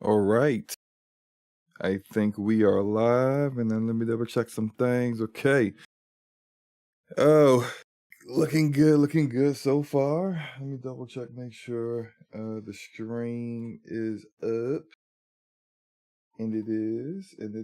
All right. I think we are live, and then let me double check some things. Okay. Oh, looking good so far. Let me double check, make sure the stream is up. And it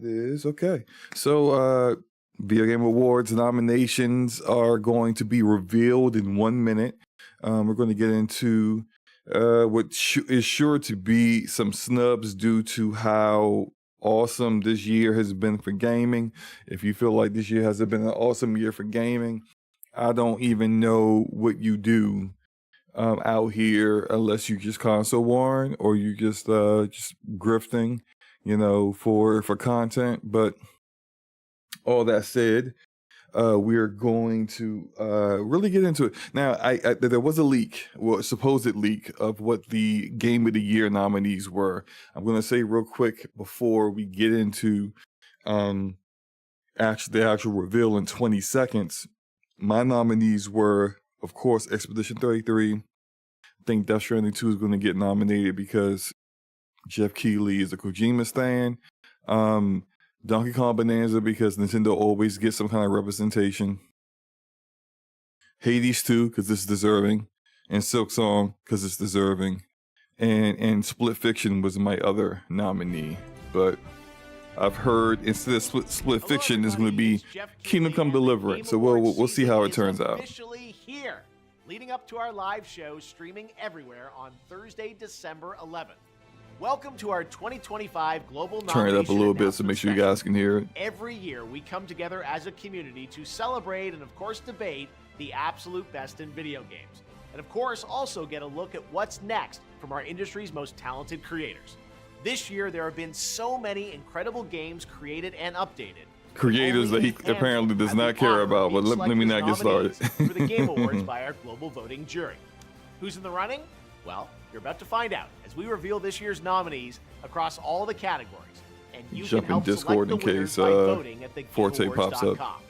is. Okay. So Video Game Awards nominations are going to be revealed in 1 minute. We're going to get into what is sure to be some snubs due to how awesome this year has been for gaming. If you feel like this year hasn't been an awesome year for gaming, I don't even know what you do out here unless you just console warn or you just grifting, for content. But all that said, we're going to really get into it. Now, there was a leak, well, a supposed leak of what the Game of the Year nominees were. I'm going to say real quick before we get into the actual reveal in 20 seconds. My nominees were, of course, Expedition 33. I think Death Stranding 2 is going to get nominated because Jeff Keighley is a Kojima stan. Donkey Kong Bonanza because Nintendo always gets some kind of representation. Hades 2 because it's deserving. And Silk Song because it's deserving. And Split Fiction was my other nominee. But I've heard instead of Split Fiction is going to be Kingdom Come Deliverance. So we'll see how it turns out. Officially here, leading up to our live show streaming everywhere on Thursday, December 11th. Welcome to our 2025 Global Nomination Turn it up a little bit so make sure you guys can hear it. Every year, we come together as a community to celebrate and, of course, debate the absolute best in video games. And, of course, also get a look at what's next from our industry's most talented creators. This year, there have been so many incredible games created and updated. Creators that he apparently does not care about, but let me not get started. For the Game Awards by our global voting jury. Who's in the running? Well, you're about to find out as we reveal this year's nominees across all the categories. And you Jump can help in Discord select the in winners case by voting at Forte pops up. thegameawards.com.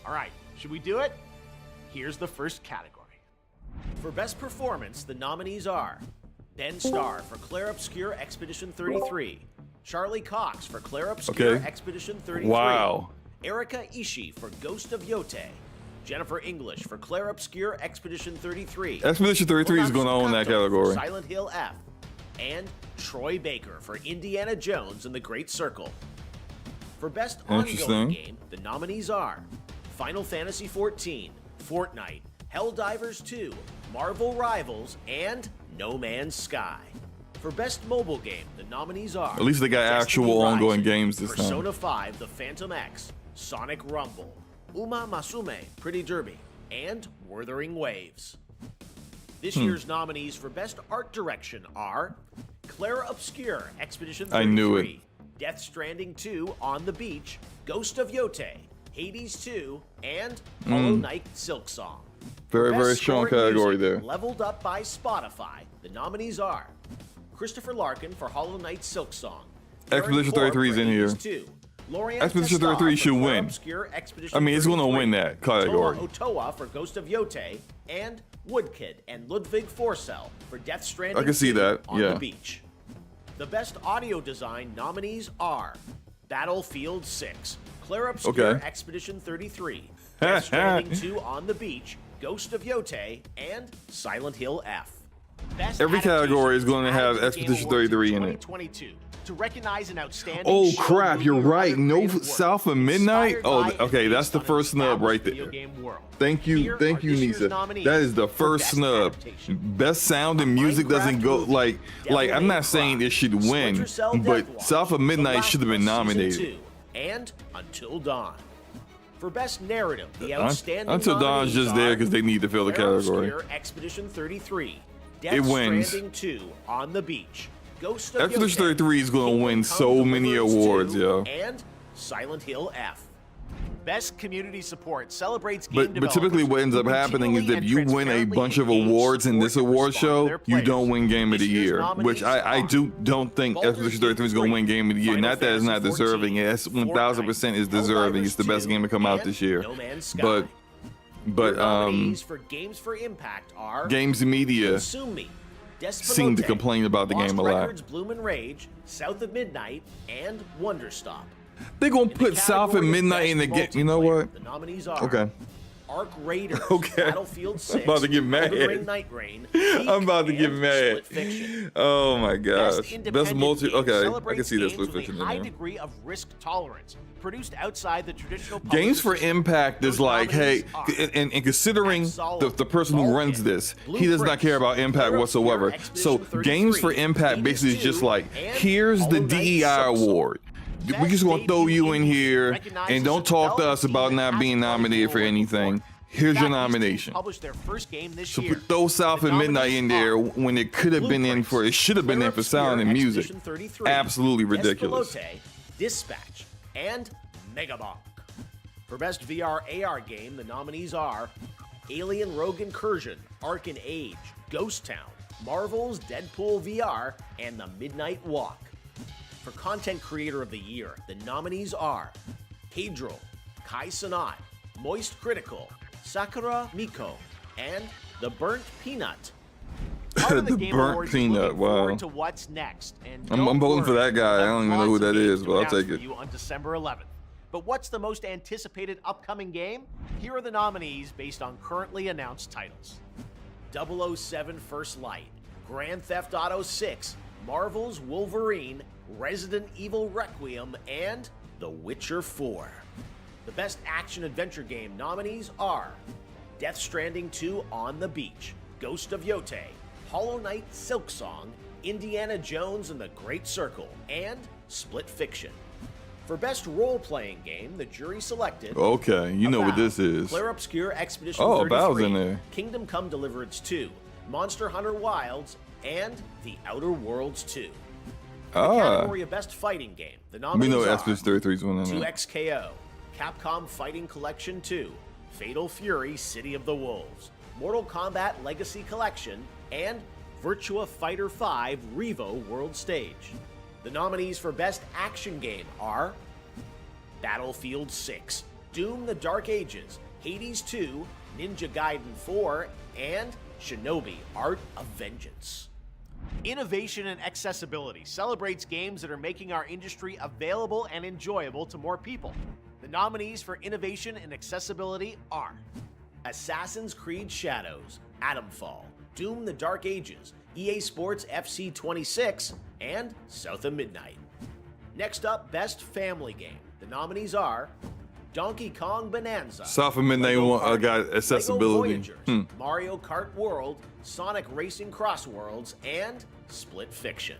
All right, should we do it? Here's the first category. For Best Performance, the nominees are Ben Starr for Clair Obscur Expedition 33, Charlie Cox for Clair Obscur Expedition 33, Wow. Erika Ishii for Ghost of Yote, Jennifer English for Clair Obscur Expedition 33. Expedition 33 is going to own that category. Silent Hill F. And Troy Baker for Indiana Jones and the Great Circle. For Best Ongoing Game, the nominees are Final Fantasy XIV, Fortnite, Helldivers 2, Marvel Rivals, and No Man's Sky. For Best Mobile Game, the nominees are... At least they got Destiny actual Rising, ongoing games this time. Persona 5, The Phantom X, Sonic Rumble, Uma Masume, Pretty Derby, and Wuthering Waves. This year's nominees for Best Art Direction are Clair Obscur Expedition 33, I knew it. Death Stranding 2, On the Beach, Ghost of Yote, Hades 2, and Hollow Knight Silk Song. Very, Best very strong Scored category Music, there. Leveled up by Spotify. The nominees are Christopher Larkin for Hollow Knight Silk Song, Expedition 33 is in here. Expedition 33 should win. I mean, it's going to win that category. Otoa for Ghost of Yote, and Woodkid and Ludwig Forsell for Death Stranding I can see 2 that, on yeah. the Beach. The Best Audio Design nominees are Battlefield 6, Clair Obscur Expedition 33, Death Stranding 2 on the Beach, Ghost of Yote, and Silent Hill F. Best Every category is going to have Adaptation Expedition Game Awards 33 in it. 2022 to recognize an outstanding Oh show, crap, movie, you're or right. other No creative work South of Midnight? inspired Oh, by and okay, that's based the on an first snub right established video there. game world. Thank Here you, are this year's Nisa. nominees That is the for first Best snub. Adaptation. Best sound and music doesn't Minecraft go movie, like Devil I'm May not saying Cry, it should win, Splinter Cell but Deathwatch, South of The Midnight Last should have of been Us Season nominated. 2, and Until Dawn. For Best Narrative, the outstanding Until Dawn's just there because they need to fill the Clair category. Obscur Expedition 33, Death It wins. Stranding 2, On the Beach, Ghost of Expedition Yote, 33 is going to win Kingdom so Come many Deliverance awards, 2, yo. and Silent Hill F. Best Community Support celebrates game But typically developers what ends up who happening is continually if and you win a transparently bunch of engage, awards in this support, and award respond to show, their you don't players. win Game of the This year's Year, which I nominees don't think Baldur's Expedition Gate 33 is going to 3, win Game of the Year. Final Not that it's not Fantasy deserving. 14, It's 1000% is deserving. It's the best Helldivers game to come 2, out this year. and No Man's Sky. But Your nominees for Games for Impact are Games Media, Consume Me, seem to complain about the game a lot. Records, Bloom and Rage, South of Midnight, and Wonderstop. They're going to put South of Midnight in the game. You know what? The nominees are okay. Arc Raiders, okay. Battlefield 6, I'm about to get mad. Night Rain, I'm about to get mad. Oh my gosh. Best multi. Okay, I can see that Split Fiction in high there. Degree of risk tolerance, produced outside the traditional Games for Impact is like, hey, and considering the person who runs this, he does not care about Impact whatsoever. So Games for Impact basically is just like, here's the DEI award. We just gonna throw you in here and don't talk to us about not being nominated for anything. Here's your nomination. So throw South of Midnight in there when it could have been in for, it should have been in for sound and music. Absolutely ridiculous. Dispatch, and Megabonk. For Best VR AR Game, the nominees are Alien Rogue Incursion, Arcan Age, Ghost Town, Marvel's Deadpool VR, and The Midnight Walk. For Content Creator of the Year, the nominees are Hadril, Kai Sanat, Moist Critical, Sakura Miko, and The Burnt Peanut. The Burnt Peanut, wow. To what's next, and I'm voting for that guy. I don't even know who that is, but I'll take it. On December 11th. But what's the most anticipated upcoming game? Here are the nominees based on currently announced titles: 007 First Light, Grand Theft Auto 6, Marvel's Wolverine, Resident Evil Requiem, and The Witcher 4. The Best Action-Adventure Game nominees are Death Stranding 2 On the Beach, Ghost of Yotei, Hollow Knight Silksong, Indiana Jones and the Great Circle, and Split Fiction. For Best Role-Playing Game, the jury selected... Okay, you know what this is. Claire Obscure Expedition 33, Bow's in there. Kingdom Come Deliverance 2, Monster Hunter Wilds, and The Outer Worlds 2. The category of Best Fighting Game, the nominees we know are Expedition 33 is winning 2XKO, Capcom Fighting Collection 2, Fatal Fury City of the Wolves, Mortal Kombat Legacy Collection, and Virtua Fighter 5 Revo World Stage. The nominees for Best Action Game are Battlefield 6, Doom the Dark Ages, Hades 2, Ninja Gaiden 4, and Shinobi Art of Vengeance. Innovation and accessibility celebrates games that are making our industry available and enjoyable to more people. The nominees for innovation and accessibility are Assassin's Creed Shadows, Atomfall, Doom the Dark Ages, EA Sports FC 26, and South of Midnight. Next up, Best Family Game. The nominees are Donkey Kong Bonanza, South of Midnight got accessibility. Mario Kart World, Sonic Racing Cross Worlds, and Split Fiction.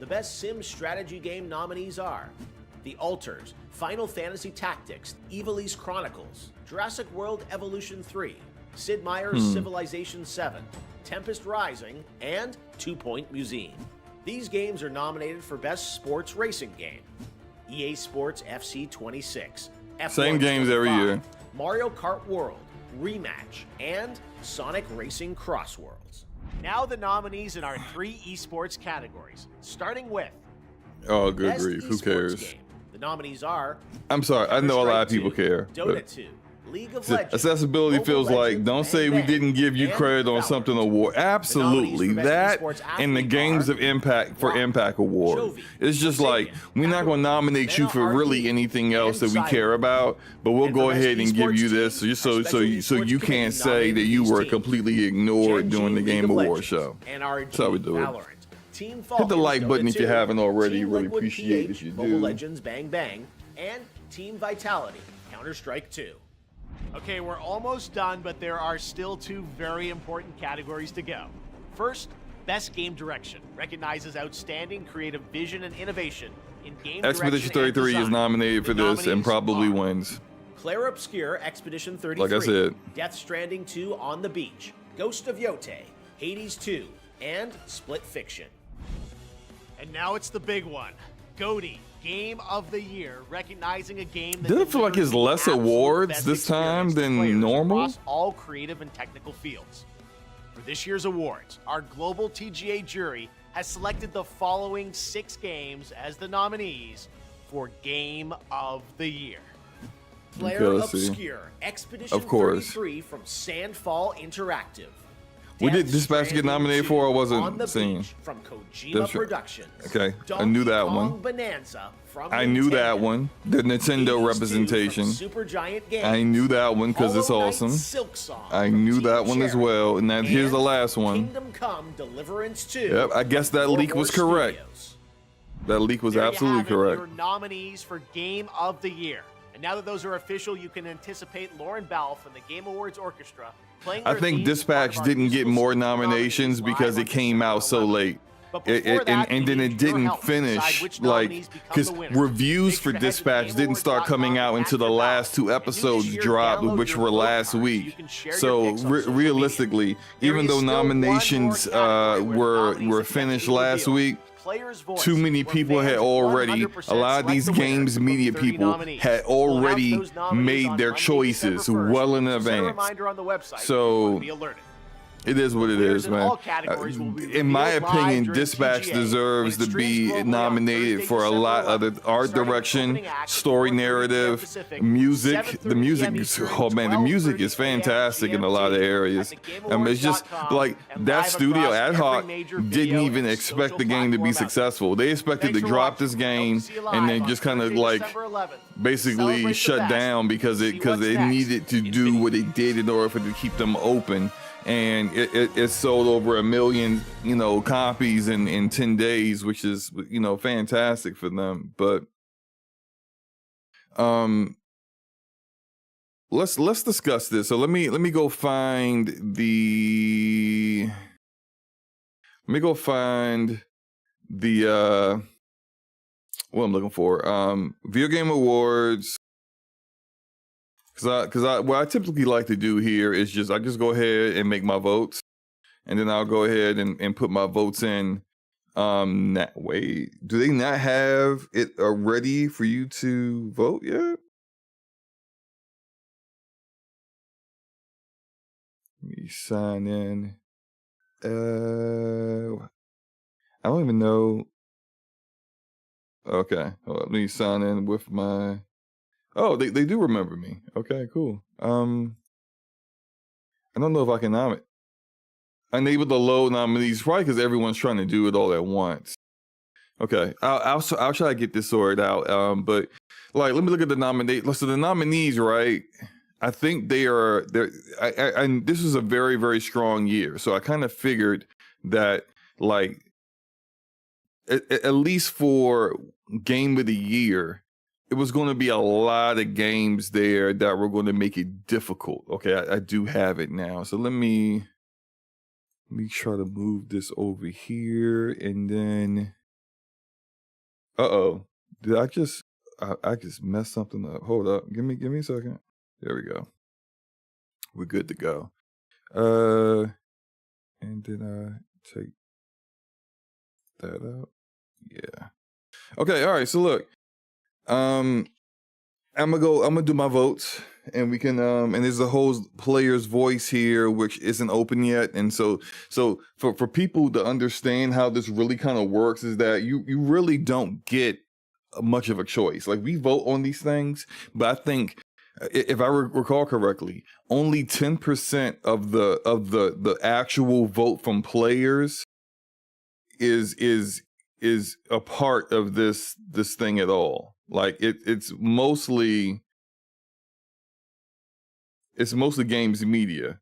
The Best Sim Strategy Game nominees are The Alters, Final Fantasy Tactics, Ivalice Chronicles, Jurassic World Evolution 3, Sid Meier's Civilization 7, Tempest Rising, and 2 Point Museum. These games are nominated for Best Sports Racing Game. EA Sports FC 26, F1 Same games every year. Mario Kart World, Rematch, and Sonic Racing Cross Worlds. Now the nominees in our 3 esports categories, starting with oh, good Best grief, who cares? Game. The nominees are I'm sorry, I know a lot of people care. Dota 2, League of Legends, accessibility Mobile feels Legends, like, don't say we Bang, didn't give you and credit on Valorant. something award. Absolutely, The nominees for that Best Esports and the Athlete Games are of Impact for Rock, Impact Award. Jovi, It's just like, we're not going to nominate you for really anything else that we care about, but we'll And go for Best ahead and give you Esports this, Team, so our special you esports can't committee say that nominated you these were teams. completely ignored Gen during the G, Game League of Award Legends, show. NRG, That's how we do it. Valorant, Team Hit Falcons, the like button Dota if you 2, haven't already. Team Really Liquid appreciate it PH, if you Mobile do. Legends, Bang Bang, and Team Vitality, Counter-Strike 2. Okay, we're almost done, but there are still 2 very important categories to go. First, Best Game Direction recognizes outstanding creative vision and innovation in game Expedition direction and 33 is design. nominated for The this and nominees probably are wins. Claire Obscure Expedition 33, Like I said. Death Stranding 2 On the Beach, Ghost of Yotei, Hades 2, and Split Fiction. And now it's the big one, GOTY, Game of the Year, recognizing a game that Does it feel like delivers it's the less absolute awards best this time experience to than players normal? across all creative and technical fields. For this year's awards, our global TGA jury has selected the following 6 games as the nominees for Game of the Year. Claire Okay, let's see. Obscure Expedition Of course. 33 from Sandfall Interactive. What did Dispatch get nominated for? I On wasn't the seeing. Beach from Kojima That's right. Productions. Okay, I knew that Donkey one. Kong Bonanza from I knew that Nintendo. one. The Nintendo These representation. two from Supergiant Games. I knew that one because it's Hollow Knight awesome. Silksong I from knew Team that one as Cherry. well. And then here's the And last one. Kingdom Come Deliverance 2. Yep, I guess that from leak was Warhorse correct. Studios. That leak was There you absolutely have it, correct. Your nominees for Game of the Year. And now that those are official, you can anticipate Lauren Balfe and the Game Awards Orchestra playing I their think theme as part Dispatch of our didn't get musical more super nominations nominees because live it on came out so 11. late. But before that, And then we it need your didn't help to decide finish, which like, nominees become because the winners. reviews Make for sure to head to Dispatch didn't start coming out GameAwards.com until the and last two this episodes year, dropped, download which your were vote last card so you week. can share your So picks on social media. realistically, There even is though still one more nominations category where the nominees were have yet to finished be last revealed. week, Player's voice, too many where people had fans already, 100% a lot of these select the winner games from media 30 people nominees. had We'll announce already those nominees made on their Monday, choices December 1st. well in Set a advance. reminder on the website if you So want to be alerted. it is what it Winners is, in man. all categories will be In my revealed live opinion, during Dispatch TGA, deserves when to it be streams globally on nominated Thursday, for a lot of December the 11th, art starting with direction, opening act, story 4:30 p.m. narrative, Pacific, music. The 7:30 music p.m. is, Eastern, oh man, the music 12:30 is p.m. fantastic in a lot of GMT areas. at It's just GameAwards.com like and that live studio across ad every hoc major didn't video even and expect social the game to be platform out there. successful. They expected Thanks to for drop watching. this Hope to game see you and live then on just kind of Thursday, like December 11th. basically Celebrate the shut best. down because See it what's next needed to in do video what it did in order for it to keep them open. And it sold over 1 million, copies in 10 days, which is, fantastic for them. But let's discuss this. So let me go find what I'm looking for. Video Game Awards. Because what I typically like to do here is I just go ahead and make my votes, and then I'll go ahead and put my votes in. Wait, do they not have it ready for you to vote yet? Let me sign in. I don't even know. Okay, hold on, let me sign in with my. Oh, they do remember me. Okay, cool. I don't know if I can nominate. Unable to load nominees, probably because everyone's trying to do it all at once. Okay, I'll try to get this sorted out. But let me look at the nominate. So the nominees, right? I think they're. And this was a very, very strong year. So I kind of figured that at least for Game of the Year, it was going to be a lot of games there that were going to make it difficult. Okay, I do have it now. So let me try to move this over here, and then did I just mess something up? Hold up, give me a second. There we go. We're good to go. And then I take that out. Yeah. Okay, all right. So look, I'm gonna do my votes, and we can and there's a whole player's voice here which isn't open yet. And so for people to understand how this really kind of works is that you really don't get much of a choice. Like, we vote on these things, but I think if I recall correctly, only 10% of the actual vote from players is a part of this thing at all. Like, it's mostly games media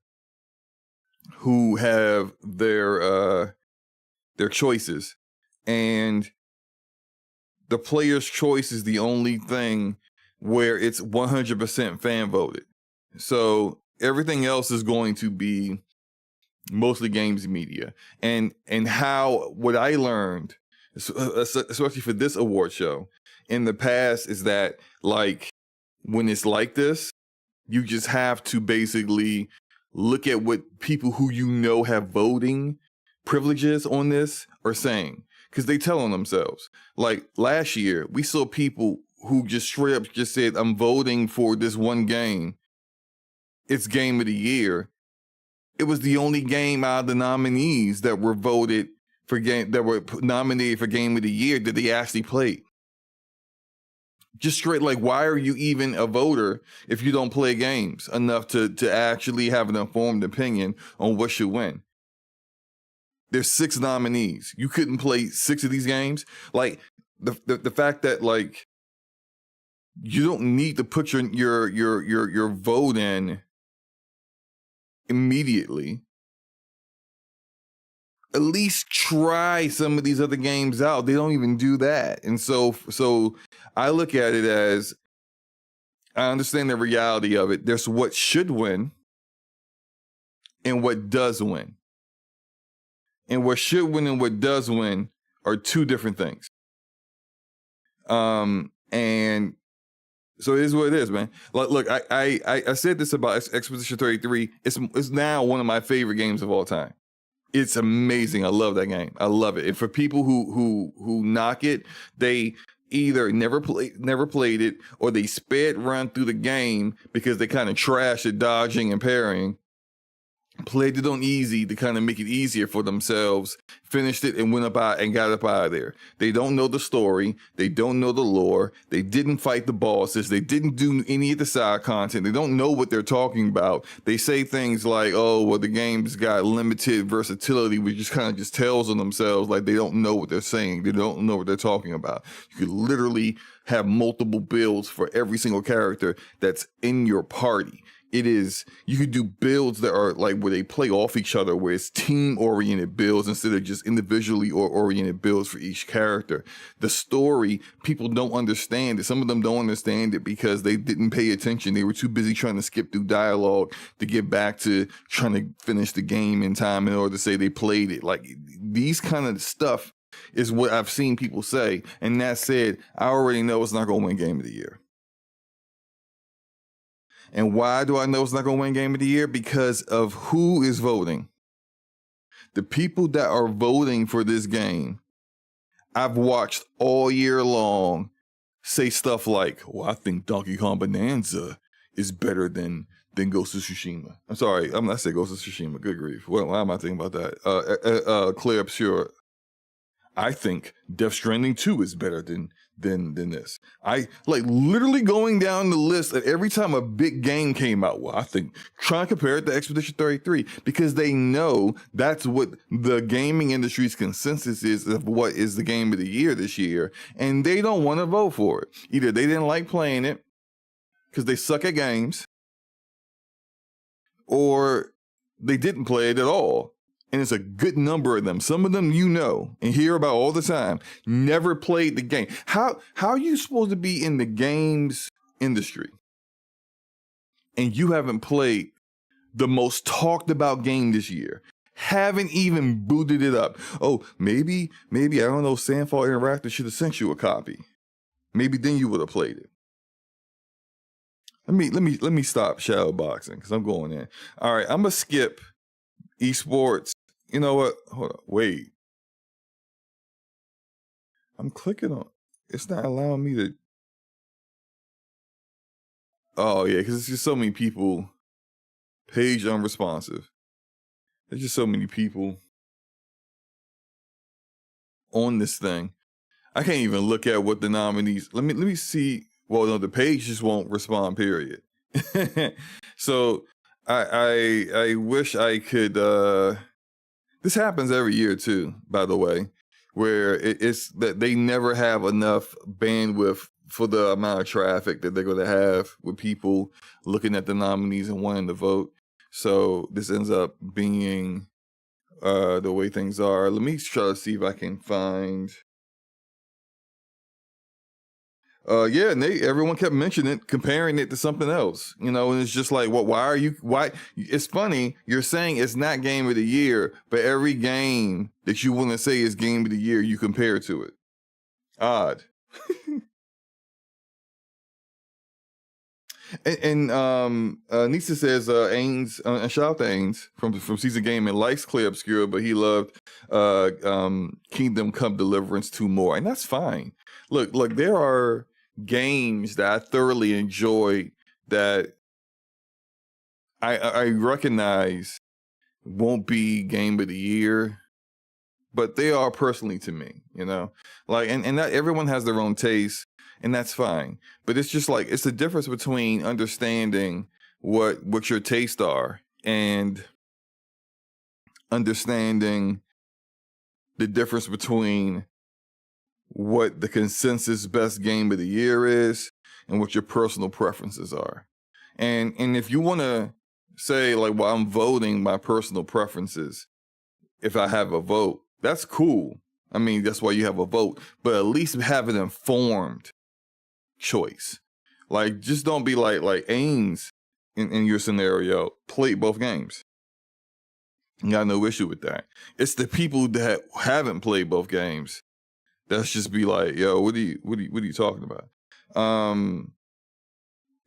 who have their choices, and the player's choice is the only thing where it's 100% fan voted. So everything else is going to be mostly games media. And what I learned, especially for this award show, in the past, is that, like, when it's like this, you just have to basically look at what people who have voting privileges on this are saying, because they tell on themselves. Like, last year, we saw people who just straight up just said, I'm voting for this one game. It's Game of the Year. It was the only game out of the nominees that were nominated for Game of the Year that they actually played. Just straight, like, why are you even a voter if you don't play games enough to actually have an informed opinion on what should win? There's 6 nominees. You couldn't play 6 of these games. Like the fact that like you don't need to put your vote in immediately. At least try some of these other games out. They don't even do that. And so I look at it as, I understand the reality of it. There's what should win and what does win. And what should win and what does win are 2 different things. And so it is what it is, man. Look, I said this about Expedition 33. It's now one of my favorite games of all time. It's amazing. I love that game. I love it. And for people who knock it, they either never played it, or they sped run through the game because they kind of trashed at dodging and parrying. Played it on easy to kind of make it easier for themselves, finished it and went up out and got up out of there. They don't know the story. They don't know the lore. They didn't fight the bosses. They didn't do any of the side content. They don't know what they're talking about. They say things like, oh, well, the game's got limited versatility, which just kind of just tells on themselves like they don't know what they're saying. They don't know what they're talking about. You could literally have multiple builds for every single character that's in your party. You could do builds that are like where they play off each other, where it's team-oriented builds instead of just individually oriented builds for each character. The story, people don't understand it. Some of them don't understand it because they didn't pay attention. They were too busy trying to skip through dialogue to get back to trying to finish the game in time in order to say they played it. Like, these kind of stuff is what I've seen people say. And that said, I already know it's not going to win Game of the Year. And why do I know it's not going to win Game of the Year? Because of who is voting. The people that are voting for this game, I've watched all year long say stuff like, well, I think Donkey Kong Bonanza is better than Ghost of Tsushima. I'm sorry, I'm not saying Ghost of Tsushima. Good grief. Why am I thinking about that? Claire Obscure. I think Death Stranding 2 is better than this. I like literally going down the list of every time a big game came out. Well, I think trying to compare it to Expedition 33 because they know that's what the gaming industry's consensus is of what is the game of the year this year. And they don't want to vote for it. Either they didn't like playing it because they suck at games, or they didn't play it at all. And it's a good number of them. Some of them you know and hear about all the time, never played the game. How are you supposed to be in the games industry and you haven't played the most talked about game this year? Haven't even booted it up. Oh, maybe, I don't know, Sandfall Interactive should have sent you a copy. Maybe then you would have played it. Let me stop shadow boxing because I'm going in. All right, I'm gonna skip esports. You know what? Hold on. Wait. I'm clicking on. It's not allowing me to. Oh, yeah, because it's just so many people. Page unresponsive. There's just so many people on this thing. I can't even look at what the nominees. Let me see. Well, no, the page just won't respond, period. So I wish I could. This happens every year too, by the way, where it's that they never have enough bandwidth for the amount of traffic that they're going to have with people looking at the nominees and wanting to vote. So this ends up being the way things are. Let me try to see if I can find. Yeah, and everyone kept mentioning it, comparing it to something else, you know, and it's just like, why? It's funny, you're saying it's not game of the year, but every game that you want to say is game of the year, you compare to it. Odd. and Nisa says, Ains, and shout out to Ains from Season Gaming, likes Clay Obscura, but he loved Kingdom Come Deliverance 2 more, and that's fine. Look, there are games that I thoroughly enjoy that I recognize won't be game of the year, but they are personally to me, you know, like, and that everyone has their own taste, and that's fine. But it's just like, it's the difference between understanding what your tastes are and understanding the difference between what the consensus best game of the year is and what your personal preferences are. And if you want to say like, well, I'm voting my personal preferences if I have a vote, that's cool. I mean, that's why you have a vote, but at least have an informed choice. Like, just don't be like Ains in your scenario, played both games. Got no issue with that. It's the people that haven't played both games that's just be like, yo, what are you talking about?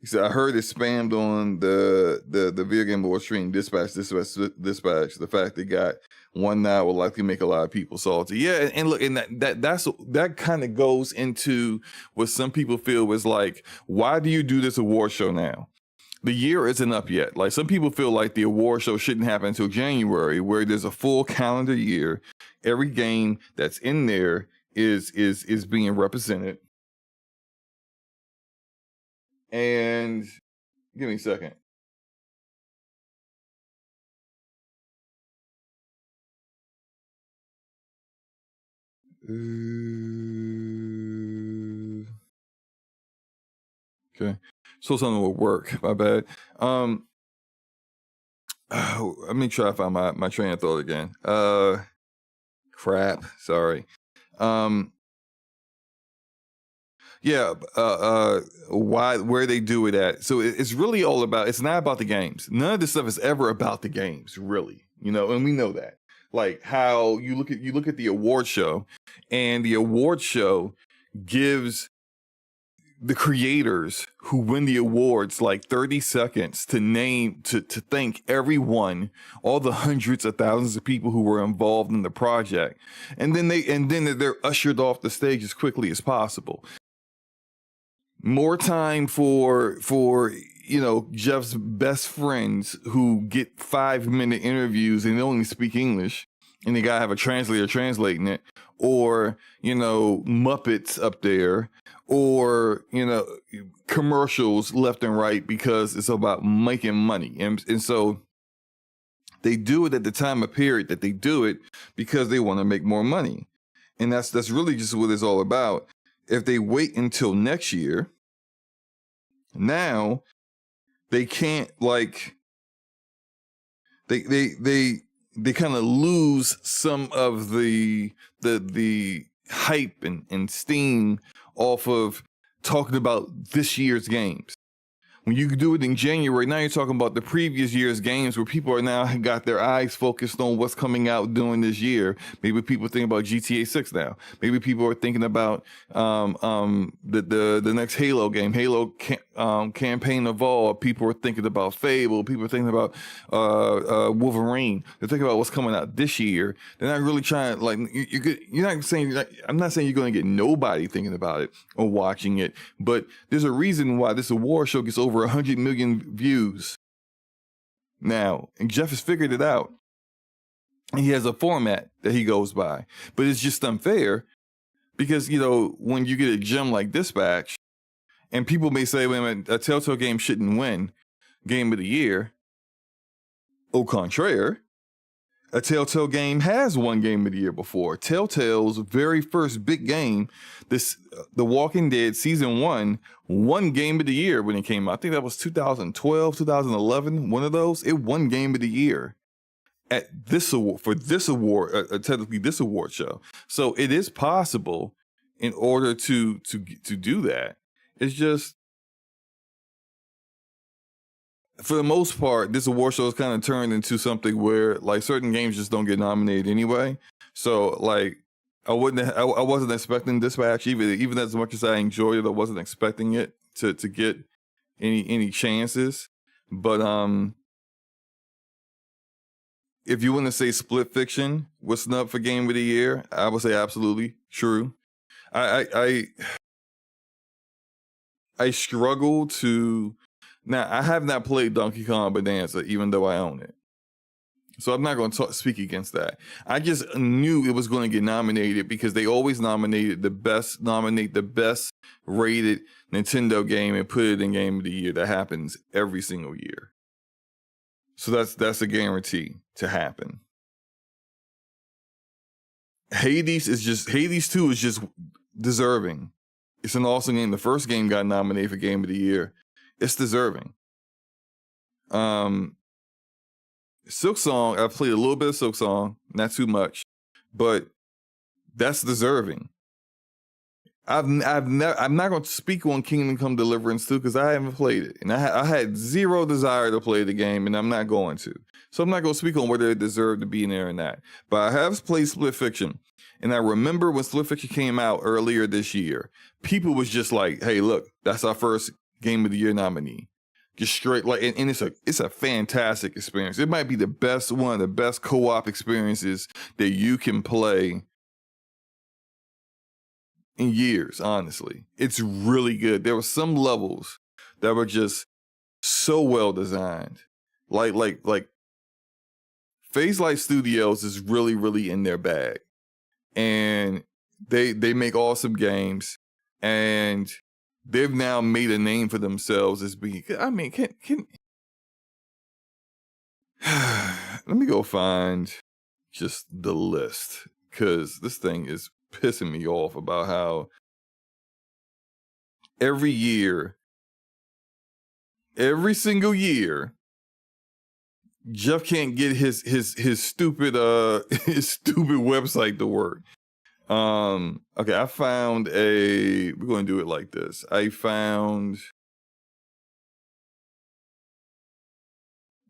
He said, I heard it spammed on the Video Game Awards stream. Dispatch. The fact they got one now will likely make a lot of people salty. Yeah, and look, and that kind of goes into what some people feel was like, why do you do this award show now? The year isn't up yet. Like, some people feel like the award show shouldn't happen until January, where there's a full calendar year. Every game that's in there is being represented. And give me a second. Okay. So something will work. My bad. Let me try to find my train of thought again. Crap. Sorry. Where they do it at. So it's really all about, it's not about the games. None of this stuff is ever about the games, really. You know, and we know that. Like, how you look at the award show, and the award show gives the creators who win the awards like 30 seconds to thank everyone, all the hundreds of thousands of people who were involved in the project. And then they're ushered off the stage as quickly as possible. More time for you know, Jeff's best friends who get 5-minute interviews and they only speak English, and they gotta have a translator translating it, or, you know, Muppets up there, or, you know, commercials left and right because it's about making money. And so they do it at the time of period that they do it because they want to make more money. And that's really just what it's all about. If they wait until next year, now they can't, like, they kind of lose some of the hype and steam off of talking about this year's games. When you do it in January, now you're talking about the previous year's games, where people are now got their eyes focused on what's coming out during this year. Maybe people think about GTA 6 now. Maybe people are thinking about the next Halo game, Campaign Evolved. People are thinking about Fable. People are thinking about Wolverine. They're thinking about what's coming out this year. They're not really trying to, like, you're not saying, like, I'm not saying you're going to get nobody thinking about it or watching it, but there's a reason why this award show gets over 100 million views now, and Jeff has figured it out. He has a format that he goes by, but it's just unfair because, you know, when you get a gem like Dispatch, and people may say, wait a minute, a Telltale game shouldn't win Game of the Year. Au contraire, a Telltale game has won Game of the Year before. Telltale's very first big game, The Walking Dead Season 1, won Game of the Year when it came out. I think that was 2012, 2011, one of those. It won Game of the Year at this award, for this award, technically this award show. So it is possible in order to do that. It's just, for the most part, this award show has kind of turned into something where, like, certain games just don't get nominated anyway. So, like, I wasn't expecting Dispatch, even as much as I enjoyed it. I wasn't expecting it to get any chances. But if you want to say Split Fiction was snubbed for Game of the Year, I would say absolutely true. I struggle to. Now, I have not played Donkey Kong Bonanza, even though I own it. So I'm not going to speak against that. I just knew it was going to get nominated because they always nominate the best rated Nintendo game and put it in Game of the Year. That happens every single year. So that's a guarantee to happen. Hades 2 is just deserving. It's an awesome game. The first game got nominated for Game of the Year. It's deserving. Silksong, I played a little bit of Silksong, not too much, but that's deserving. I'm not going to speak on Kingdom Come Deliverance 2 because I haven't played it, and I had zero desire to play the game, and I'm not going to. So I'm not going to speak on whether it deserved to be in there or not. But I have played Split Fiction, and I remember when Split Fiction came out earlier this year, people was just like, "Hey, look, that's our first Game of the Year nominee." Just straight like, and it's a fantastic experience. It might be one of the best co-op experiences that you can play in years, honestly. It's really good. There were some levels that were just so well designed. Like Phase Light Studios is really, really in their bag. And they make awesome games, and they've now made a name for themselves as being, I mean, can let me go find just the list, because this thing is pissing me off about how every single year, Jeff can't get his stupid his stupid website to work. Okay, I found we're going to do it like this. I found,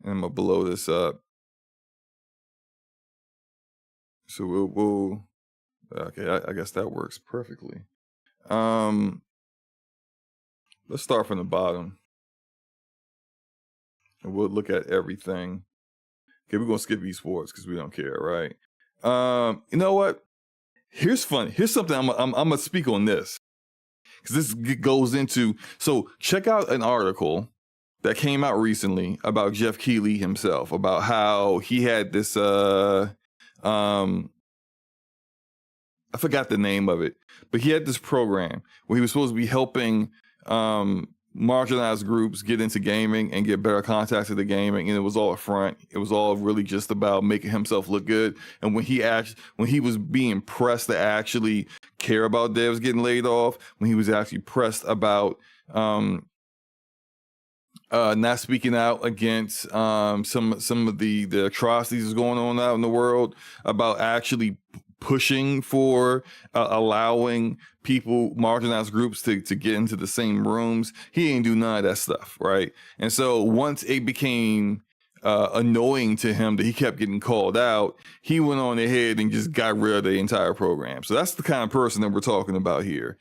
and I'm going to blow this up. So we'll okay, I guess that works perfectly. Let's start from the bottom. And we'll look at everything. Okay, we're going to skip esports because we don't care, right? You know what? Here's fun. Here's something I'm going to speak on this, because this goes into, so check out an article that came out recently about Jeff Keighley himself, about how he had this, I forgot the name of it, but he had this program where he was supposed to be helping marginalized groups get into gaming and get better contacts with the gaming, and it was all a front. It was all really just about making himself look good. And when he was being pressed to actually care about devs getting laid off, when he was actually pressed about not speaking out against some of the atrocities going on out in the world, about actually pushing for allowing people, marginalized groups, to get into the same rooms. He ain't do none of that stuff, right? And so once it became annoying to him that he kept getting called out, he went on ahead and just got rid of the entire program. So that's the kind of person that we're talking about here.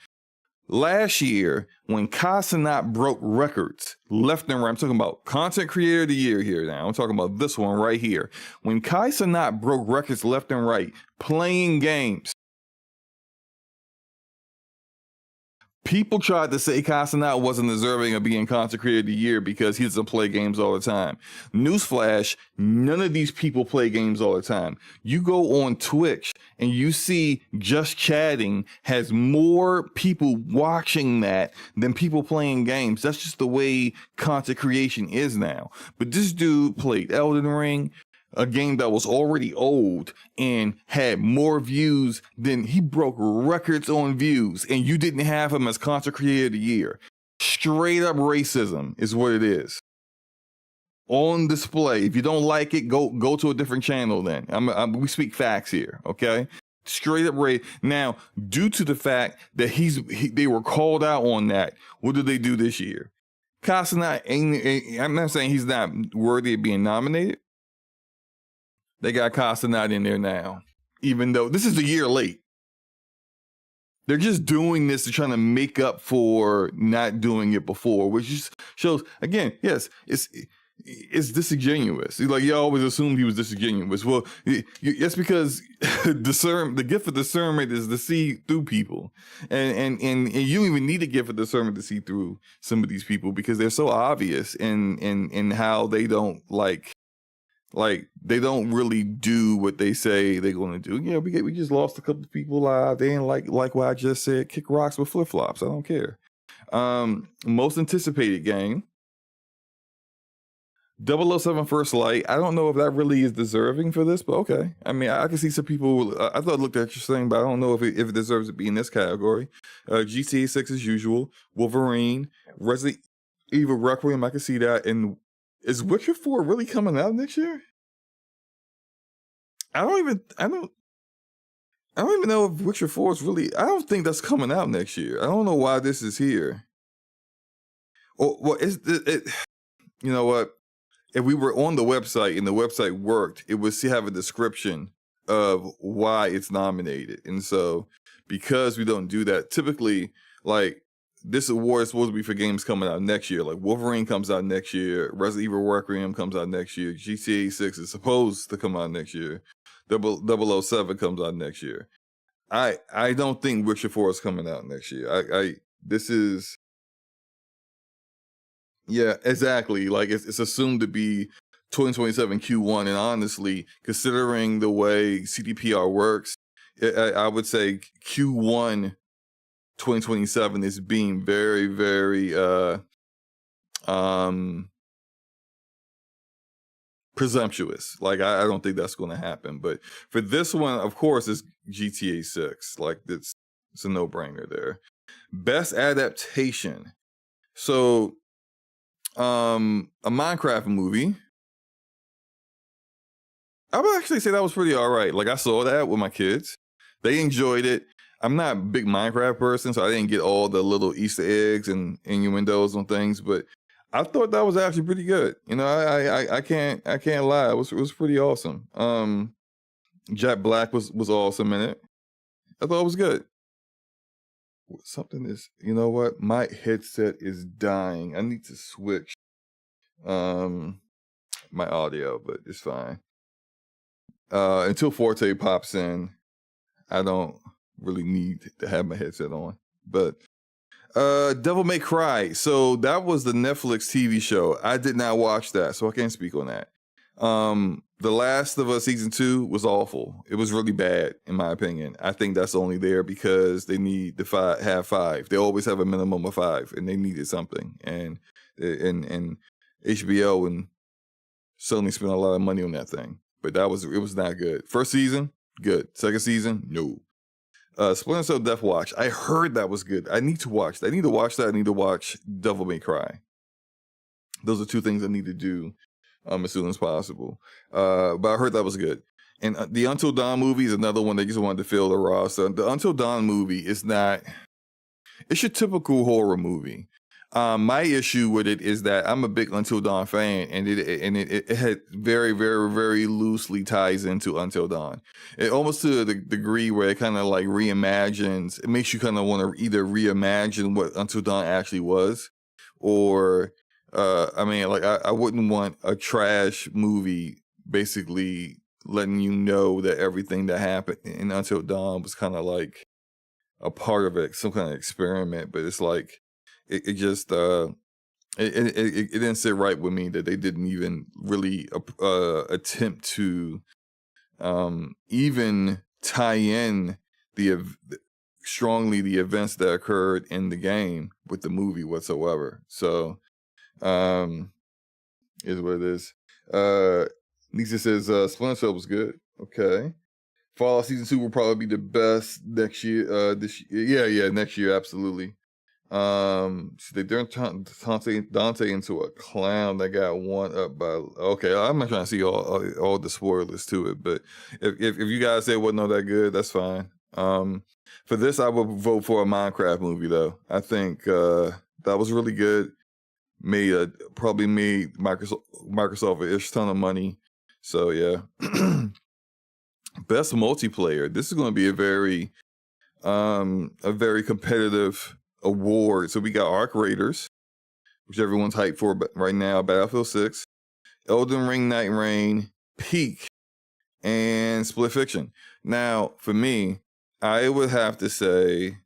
Last year, when Kai Cenat broke records left and right, I'm talking about Content Creator of the Year here now. I'm talking about this one right here. When Kai Cenat broke records left and right playing games, people tried to say Kai Cenat wasn't deserving of being Content Creator of the Year because he doesn't play games all the time. Newsflash, none of these people play games all the time. You go on Twitch and you see Just Chatting has more people watching that than people playing games. That's just the way content creation is now. But this dude played Elden Ring, a game that was already old, and had more views than, he broke records on views, and you didn't have him as Content Creator of the Year. Straight up racism is what it is. On display. If you don't like it, go to a different channel then. We speak facts here, okay? Straight up race. Now, due to the fact that they were called out on that, what did they do this year? Kai Cenat I'm not saying he's not worthy of being nominated. They got Kai Cenat in there now, even though this is a year late. They're just doing this to try to make up for not doing it before, which just shows, again, yes, it's disingenuous. Like, you always assumed he was disingenuous. Well, that's because the gift of discernment is to see through people, and you don't even need a gift of discernment to see through some of these people, because they're so obvious in how they don't they don't really do what they say they're going to do. Yeah, we just lost a couple of people live. They ain't like what I just said. Kick rocks with flip flops. I don't care. Most anticipated game. 007 First Light. I don't know if that really is deserving for this, but okay. I mean, I can see some people. I thought it looked interesting, but I don't know if it deserves to be in this category. GTA 6 as usual. Wolverine, Resident Evil Requiem. I can see that. And is Witcher 4 really coming out next year? I don't even know if Witcher 4 is really. I don't think that's coming out next year. I don't know why this is here. Oh, well, it. You know what? If we were on the website and the website worked, it would have a description of why it's nominated. And so, because we don't do that, typically, like, this award is supposed to be for games coming out next year. Like, Wolverine comes out next year. Resident Evil Requiem comes out next year. GTA 6 is supposed to come out next year. 007 comes out next year. I don't think Witcher 4 is coming out next year. This is... Yeah, exactly. Like it's assumed to be 2027 Q1, and honestly, considering the way CDPR works, I would say Q1 2027 is being very, very presumptuous. Like I don't think that's going to happen. But for this one, of course, it's GTA 6. Like it's a no-brainer there. Best adaptation. So. A Minecraft movie. I would actually say that was pretty all right. Like I saw that with my kids. They enjoyed it. I'm not a big Minecraft person, so I didn't get all the little Easter eggs and innuendos and things, but I thought that was actually pretty good. You know, I can't lie. It was pretty awesome. Jack Black was awesome in it. I thought it was good. Something is, you know what? My headset is dying. I need to switch my audio, but it's fine. Until Forte pops in, I don't really need to have my headset on. But Devil May Cry. So that was the Netflix TV show. I did not watch that, so I can't speak on that. The Last of Us season 2 was awful. It was really bad, in my opinion. I think that's only there because they need to have 5. They always have a minimum of 5, and they needed something. And HBO and Sony spent a lot of money on that thing, but it was not good. First season, good. Second season, no. Splinter Cell Death Watch. I heard that was good. I need to watch that. I need to watch that. I need to watch Devil May Cry. Those are 2 things I need to do. As soon as possible. But I heard that was good. And the Until Dawn movie is another one that just wanted to fill the roster. The Until Dawn movie is not... It's your typical horror movie. My issue with it is that I'm a big Until Dawn fan, and it had very, very, very loosely ties into Until Dawn. It almost to the degree where it kind of like reimagines. It makes you kind of want to either reimagine what Until Dawn actually was, or... I mean, like, I wouldn't want a trash movie basically letting you know that everything that happened in Until Dawn was kind of like a part of it, some kind of experiment. But it's like, it just, it didn't sit right with me that they didn't even really attempt to even tie in strongly the events that occurred in the game with the movie whatsoever. So, is what it is. Lisa says Splinter Cell was good. Okay. Fallout Season 2 will probably be the best next year. Yeah, next year, absolutely. So they turned Dante into a clown that got one up by... Okay, I'm not trying to see all the spoilers to it, but if you guys say it wasn't all that good, that's fine. For this, I would vote for a Minecraft movie, though. I think that was really good. Probably made Microsoft an ish ton of money. So yeah. Best multiplayer. This is going to be a very competitive award. So we got Arc Raiders, which everyone's hyped for right now. Battlefield 6, Elden Ring, Night Rain, Peak, and Split Fiction. Now, for me, I would have to say.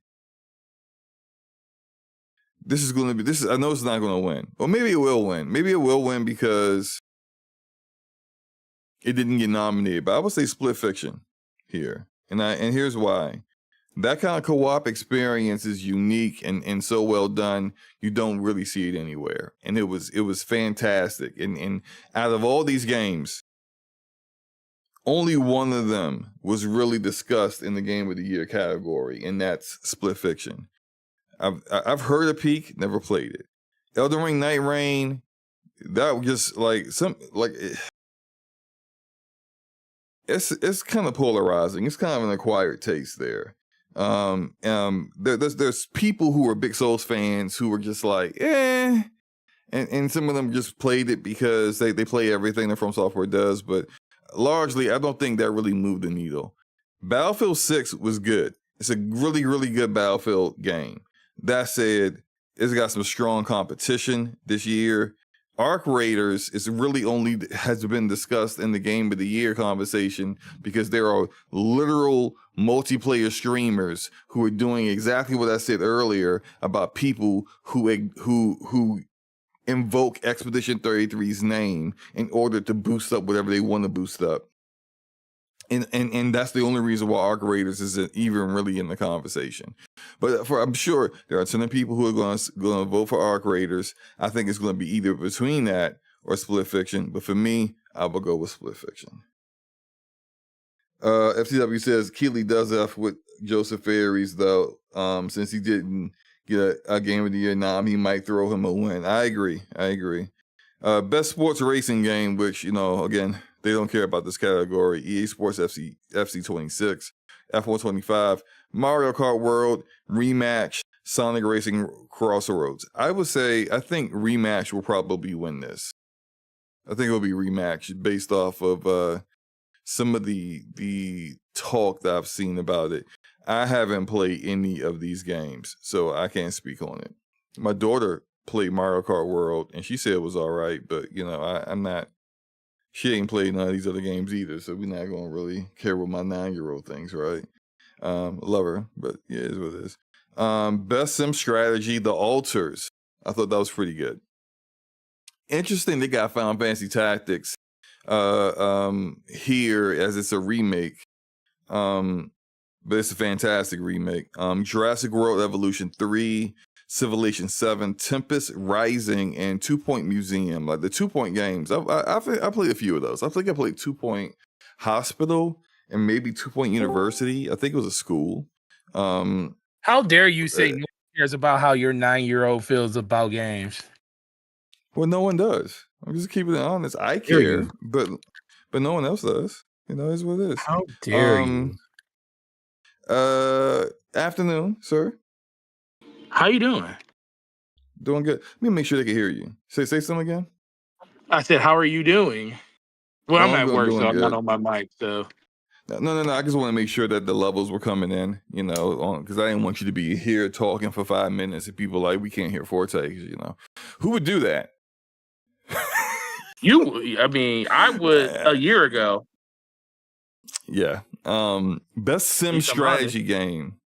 This is going to be, I know it's not going to win. Or maybe it will win. Maybe it will win because it didn't get nominated. But I would say Split Fiction here. And here's why. That kind of co-op experience is unique and so well done. You don't really see it anywhere. And it was fantastic. And out of all these games, only one of them was really discussed in the Game of the Year category, and that's Split Fiction. I've heard of Peak, never played it. Elden Ring Night Rain, that was just like it's kind of polarizing. It's kind of an acquired taste there. There's people who are big Souls fans who were just like, and some of them just played it because they play everything that From Software does, but largely I don't think that really moved the needle. Battlefield 6 was good. It's a really, really good Battlefield game. That said, it's got some strong competition this year. Arc Raiders is really only has been discussed in the Game of the Year conversation because there are literal multiplayer streamers who are doing exactly what I said earlier about people who invoke Expedition 33's name in order to boost up whatever they want to boost up. And that's the only reason why Arc Raiders isn't even really in the conversation. But I'm sure there are a ton of people who are going to vote for Arc Raiders. I think it's going to be either between that or Split Fiction. But for me, I will go with Split Fiction. FTW says Keeley does F with Joseph Faries, though. Since he didn't get a Game of the Year nom, he might throw him a win. I agree. Best sports racing game, which, again, they don't care about this category. EA Sports FC 26, F1 25, Mario Kart World, Rematch, Sonic Racing Crossroads. I think Rematch will probably win this. I think it'll be Rematch based off of some of the talk that I've seen about it. I haven't played any of these games, so I can't speak on it. My daughter played Mario Kart World, and she said it was all right, but, I'm not. She ain't played none of these other games either, so we're not going to really care what my 9-year-old thinks, right? Love her, but yeah, it is what it is. Best Sim Strategy, The Alters. I thought that was pretty good. Interesting, they got Final Fantasy Tactics here as it's a remake, but it's a fantastic remake. Jurassic World Evolution 3, Civilization 7, Tempest Rising, and 2 Point Museum. Like the 2 Point games, I played a few of those. I think I played 2 Point Hospital and maybe 2 Point University. I think it was a school. How dare you say no one cares about how your 9-year-old feels about games? Well, no one does. I'm just keeping it honest. I care, but no one else does. It's what it is. How dare you? Afternoon, sir. How you doing? Doing good. Let me make sure they can hear you. Say something again. I said, how are you doing? Well, I'm at work, so I'm good. not on my mic. So no. I just want to make sure that the levels were coming in, because I didn't want you to be here talking for 5 minutes and people like, we can't hear Forte, Who would do that? I would a year ago. Yeah. Best Sim Strategy game.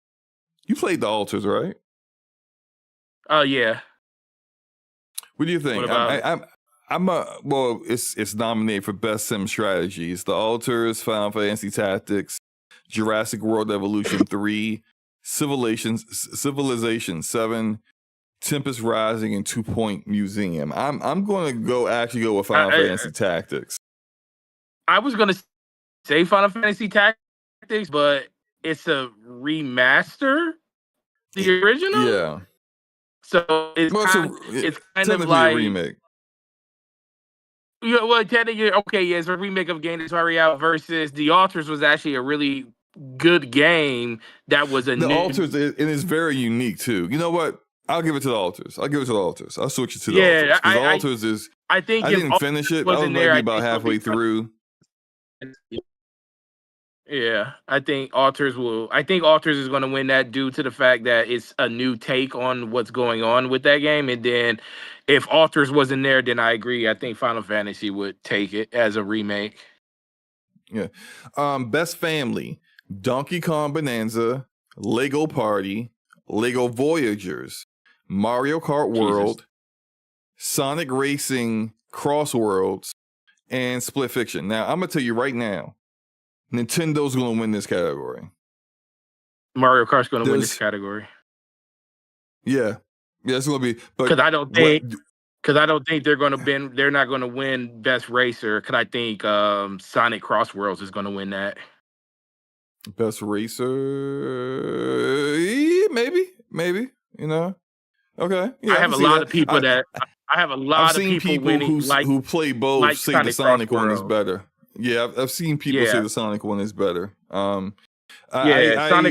You played The Alters, right? Yeah. What do you think? It's nominated for Best Sim Strategy. It's The Alters, Final Fantasy Tactics, Jurassic World Evolution 3, Civilization 7, Tempest Rising, and 2 Point Museum. I'm going to go with Final Fantasy Tactics. I was going to say Final Fantasy Tactics, but it's a remaster, the original. Yeah. So it's kind of like a remake. Yeah, well, technically, okay, yeah, it's a remake of a game that's already out versus The Alters was actually a really good game that was The Alters, and it's very unique too. You know what? I'll give it to The Alters. I'll switch it to The Alters. The Alters is. I didn't finish it. I was maybe about halfway through. Yeah, I think Alters is going to win that due to the fact that it's a new take on what's going on with that game. And then if Alters wasn't there, then I agree. I think Final Fantasy would take it as a remake. Yeah. Best Family, Donkey Kong Bonanza, Lego Party, Lego Voyagers, Mario Kart World, Sonic Racing Crossworlds, and Split Fiction. Now, I'm going to tell you right now, Nintendo's going to win this category. Mario Kart's going to win this category. Yeah, it's going to be. Because I don't think they're going to they're not going to win Best Racer. Because I think Sonic Cross Worlds is going to win that. Best Racer, maybe. You know, okay. Yeah, I have a lot of people that I have a lot of people who play both say the Sonic one is better. Yeah, I've seen people say the Sonic one is better. Sonic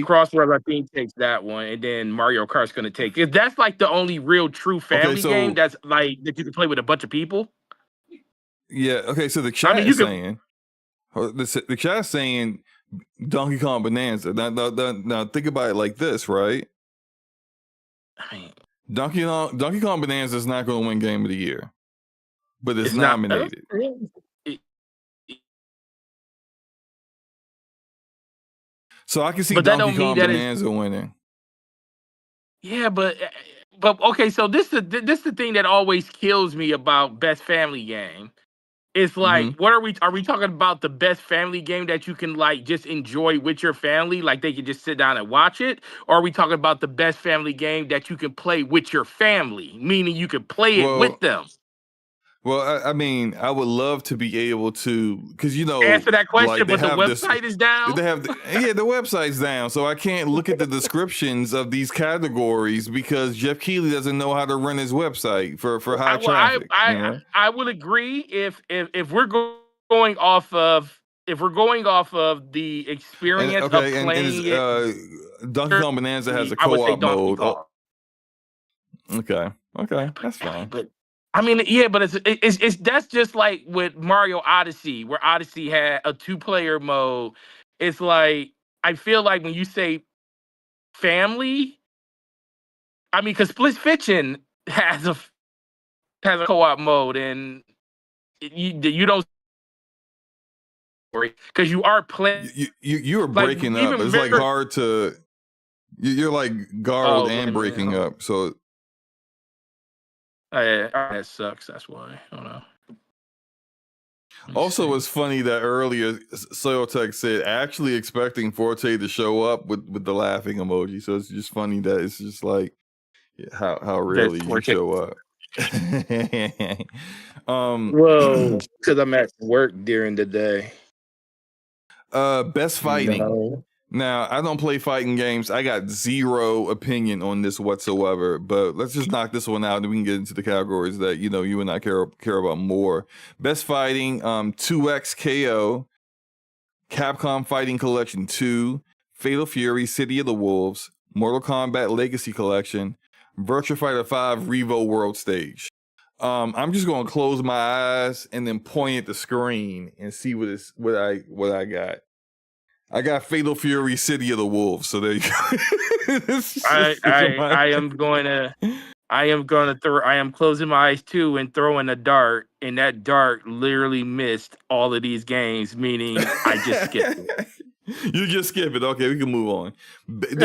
Cross Worlds I think takes that one, and then Mario Kart's going to take it. That's like the only real true family game that's like that you can play with a bunch of people. Yeah. Okay. So the chat is saying, the chat is saying Donkey Kong Bonanza. Now think about it like this, right? I mean, Donkey Kong Bonanza is not going to win Game of the Year, but it's nominated. So I can see Donkey Kong Bonanza winning. Yeah, but okay. So this the thing that always kills me about Best Family Game. It's like, what are we talking about? The best family game that you can like just enjoy with your family, like they can just sit down and watch it, or are we talking about the best family game that you can play with your family, meaning you can play it with them? Well, I mean, I would love to be able to, because answer that question, but the website is down. They have the website's down, so I can't look at the descriptions of these categories because Jeff Keighley doesn't know how to run his website for high traffic. I will agree if we're going off of the experience of playing it. Donkey Kong Bonanza has a co-op mode. Okay, that's fine. But I mean, yeah, but it's that's just like with Mario Odyssey, where Odyssey had a 2-player mode. It's like I feel like when you say family, I mean, because Split Fiction has a co-op mode, and you don't because you are playing. You are breaking up. It's like hard to. You're like garbled and breaking up. So. That sucks. That's why. I don't know. Also, it's funny that earlier Soiltech said actually expecting Forte to show up with the laughing emoji. So it's just funny that it's just like how rarely you show up. Well, because I'm at work during the day. Best fighting. No. Now, I don't play fighting games. I got zero opinion on this whatsoever, but let's just knock this one out and we can get into the categories that, you and I care about more. Best fighting, 2X KO, Capcom Fighting Collection 2, Fatal Fury, City of the Wolves, Mortal Kombat Legacy Collection, Virtua Fighter 5 Revo World Stage. I'm just going to close my eyes and then point at the screen and see what I got. I got Fatal Fury, City of the Wolves. So there you go. I am closing my eyes too and throwing a dart, and that dart literally missed all of these games, meaning I just skipped it. You just skip it. Okay, we can move on.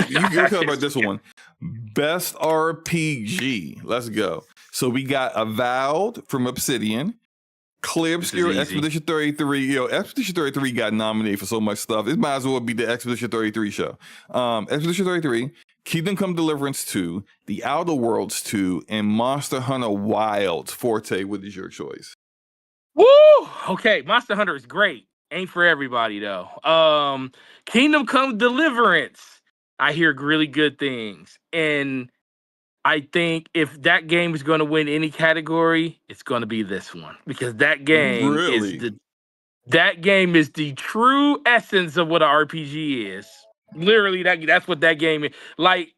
You're talking about this one. Best RPG. Let's go. So we got Avowed from Obsidian. Clear Obscure, Expedition 33. Expedition 33 got nominated for so much stuff. It might as well be the Expedition 33 show. Expedition 33, Kingdom Come Deliverance 2, The Outer Worlds 2, and Monster Hunter Wilds. Forte, what is your choice? Woo! Okay, Monster Hunter is great. Ain't for everybody, though. Kingdom Come Deliverance. I hear really good things. And I think if that game is going to win any category, it's going to be this one, because that game is the true essence of what an RPG is. Literally, that's what that game is. Like,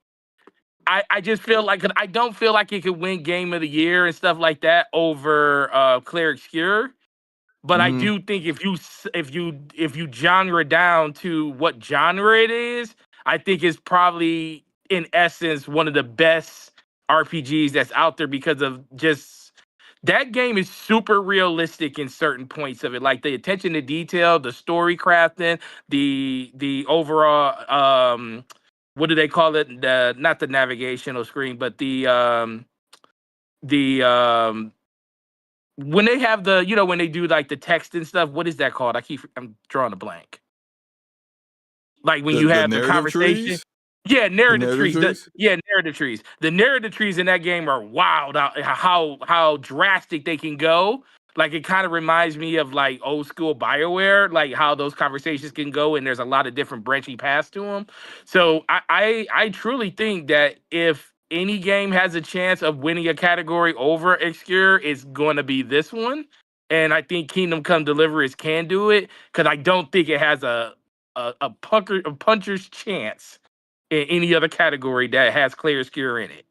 I just feel like I don't feel like it could win Game of the Year and stuff like that over Clair Obscur. But I do think if you genre down to what genre it is, I think it's probably in essence one of the best RPGs that's out there, because of just that game is super realistic in certain points of it, like the attention to detail, the story crafting, the overall what do they call it? Not the navigational screen, but the when they have the when they do like the text and stuff, what is that called? I'm drawing a blank. Like when you have the conversation. Trees? Yeah, The narrative narrative trees. trees? Narrative trees. The narrative trees in that game are wild. How drastic they can go. Like it kind of reminds me of like old school BioWare, like how those conversations can go, and there's a lot of different branching paths to them. So I truly think that if any game has a chance of winning a category over Obscure, it's going to be this one. And I think Kingdom Come Deliverance can do it because I don't think it has a puncher's chance in any other category that has Clair Obscur in it.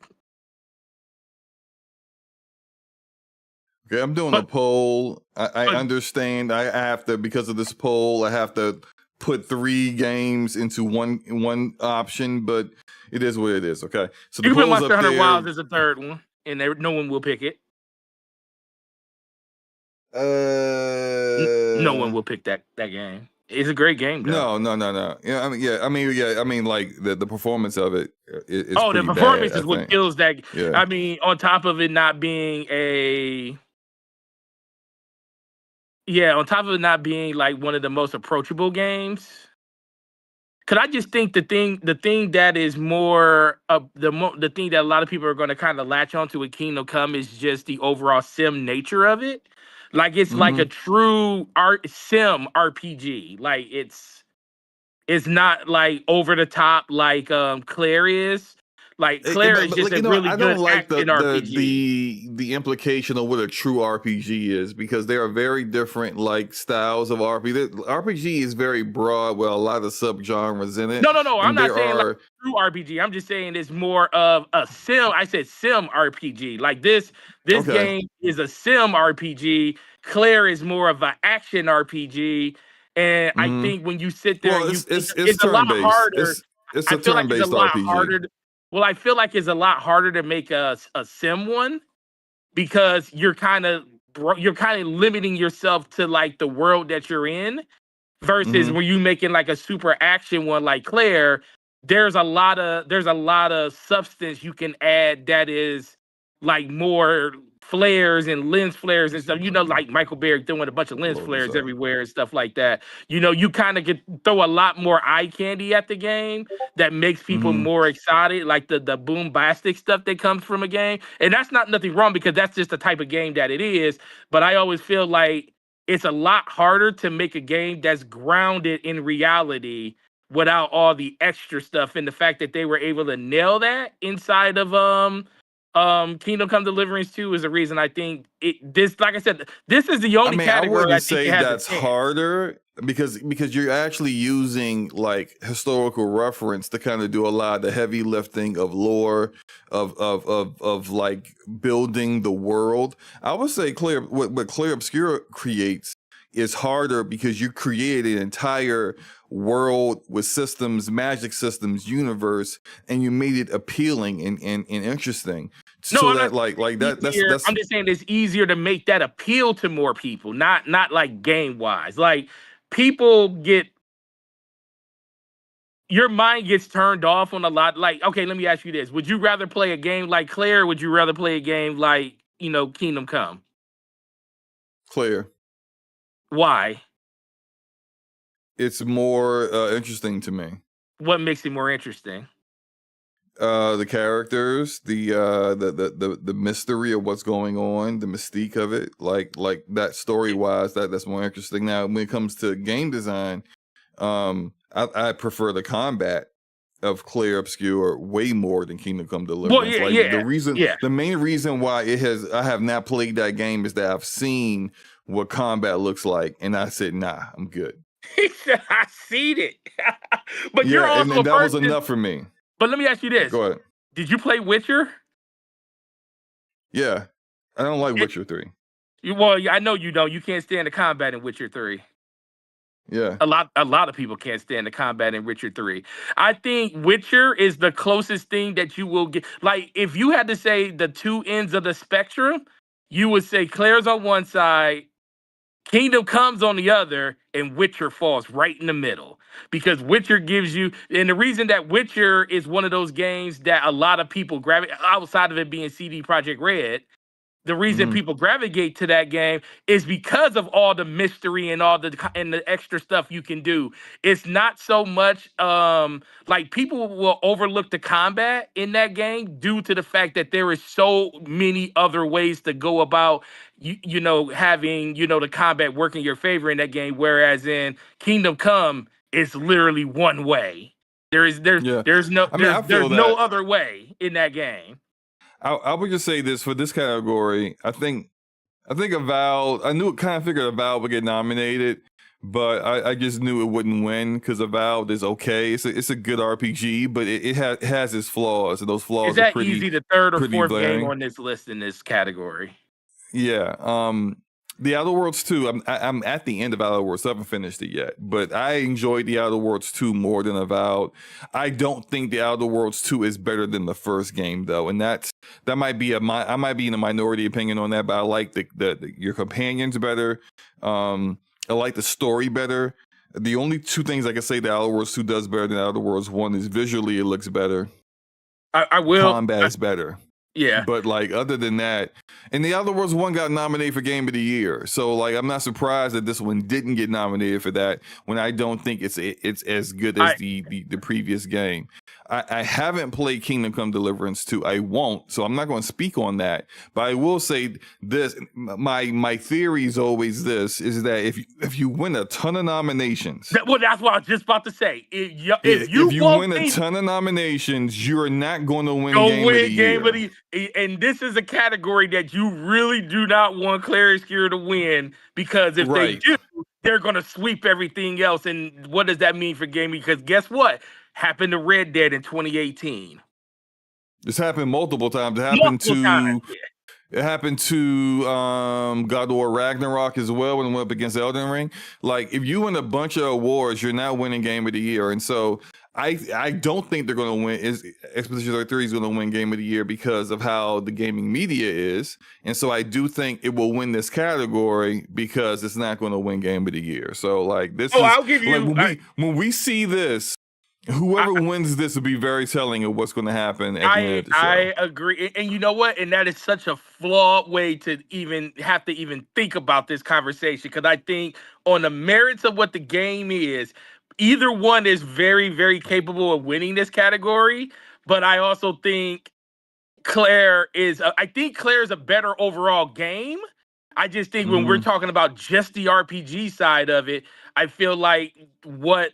Okay, I'm doing a poll. I understand. I have to, because of this poll, I have to put 3 games into one option, but it is what it is. Okay, so the you can put poll's Monster up Hunter there. Wilds as a third one, and no one will pick it. No one will pick that game. It's a great game, though. No. Yeah, I mean, like the performance of it is the pretty performance bad, is what kills that. Yeah. I mean, on top of it not being on top of it not being like one of the most approachable games. Cause I just think the thing that is more the thing that a lot of people are going to kind of latch onto with Kingdom Come is just the overall sim nature of it. Like it's like a true sim RPG. Like it's not like over the top like Clair is. Like Clair is just a really good action RPG. The implication of what a true RPG is, because there are very different like styles of RPG. RPG is very broad with a lot of subgenres in it. No. I'm not saying like true RPG. I'm just saying it's more of a sim. I said sim RPG. Like this game is a sim RPG. Clair is more of an action RPG. And I think when you sit there, it's a lot harder. It's a turn-based RPG. Well, I feel like it's a lot harder to make a sim one because you're kind of limiting yourself to like the world that you're in versus when you making like a super action one like Clair, there's a lot of substance you can add that is like more flares and lens flares and stuff, like Michael Berry throwing a bunch of lens flares everywhere and stuff like that. You kind of get throw a lot more eye candy at the game that makes people more excited, like the bombastic stuff that comes from a game. And that's not nothing wrong because that's just the type of game that it is. But I always feel like it's a lot harder to make a game that's grounded in reality without all the extra stuff. And the fact that they were able to nail that inside of Kingdom Come Deliverance 2 is the reason I think like I said, this is the only category I wouldn't say that's harder because you're actually using like historical reference to kind of do a lot of the heavy lifting of lore of like building the world. I would say what Clair Obscur creates is harder because you create an entire world with systems, magic systems, universe, and you made it appealing and interesting. I'm just saying it's easier to make that appeal to more people, not like game wise. Like people your mind gets turned off on a lot. Like, okay, let me ask you this: would you rather play a game like Clair, or would you rather play a game like Kingdom Come? Clair. Why? It's more interesting to me. What makes it more interesting? The characters, the mystery of what's going on, the mystique of it, like that story wise, that's more interesting. Now, when it comes to game design, I prefer the combat of Clair Obscur way more than Kingdom Come Deliverance. The main reason why I have not played that game is that I've seen what combat looks like, and I said, nah, I'm good. He said, I seen it. But you're also and that was enough for me. But let me ask you this. Go ahead. Did you play Witcher? Yeah. I don't like Witcher 3. I know you don't. You can't stand the combat in Witcher 3. Yeah. A lot of people can't stand the combat in Witcher 3. I think Witcher is the closest thing that you will get. Like, if you had to say the two ends of the spectrum, you would say Clair's on one side, Kingdom Comes on the other, and Witcher falls right in the middle. Because Witcher gives you, and the reason that Witcher is one of those games that a lot of people grab it, outside of it being CD Projekt Red, the reason people gravitate to that game is because of all the mystery and all the extra stuff you can do. It's not so much like people will overlook the combat in that game due to the fact that there is so many other ways to go about having the combat work in your favor in that game, whereas in Kingdom Come it's literally one way. There's no other way in that game. I would just say this for this category. I think Avowed. I knew kind of figured Avowed would get nominated, but I just knew it wouldn't win because Avowed is okay. It's a good RPG, but it has its flaws, and those flaws is that are pretty easy. The third or fourth glaring. game on this list in this category. Yeah. The Outer Worlds 2, I'm at the end of Outer Worlds, so I haven't finished it yet. But I enjoyed the Outer Worlds 2 more than Avowed. I don't think the Outer Worlds 2 is better than the first game, though, and that might be I might be in a minority opinion on that. But I like your companions better. I like the story better. The only two things I can say the Outer Worlds 2 does better than Outer Worlds 1 is visually it looks better. Combat is better. Yeah. But like other than that, and the Outer Worlds 1 got nominated for Game of the Year. So like I'm not surprised that this one didn't get nominated for that when I don't think it's as good as the previous game. I haven't played Kingdom Come Deliverance 2. I won't, so I'm not going to speak on that. But I will say this: my theory is always this: is that if you win a ton of nominations, that's what I was just about to say. If you win a ton of nominations, you're not going to win Game of the Year. And this is a category that you really do not want Clair to win, because if they do, they're going to sweep everything else. And what does that mean for gaming? Because guess what? Happened to Red Dead in 2018. This happened multiple times. It happened to God of War Ragnarok as well when it went up against Elden Ring. Like, if you win a bunch of awards, you're now winning Game of the Year. And so I don't think they're going to win. Expedition 33 is going to win Game of the Year because of how the gaming media is. And so I do think it will win this category because it's not going to win Game of the Year. So like this I'll give you when we see this, whoever wins this will be very telling of what's going to happen at the end of the show. I agree. And you know what? And that is such a flawed way to even have to even think about this conversation, because I think on the merits of what the game is, either one is very, very capable of winning this category. But I also think Clair is a better overall game. I just think when we're talking about just the RPG side of it, I feel like what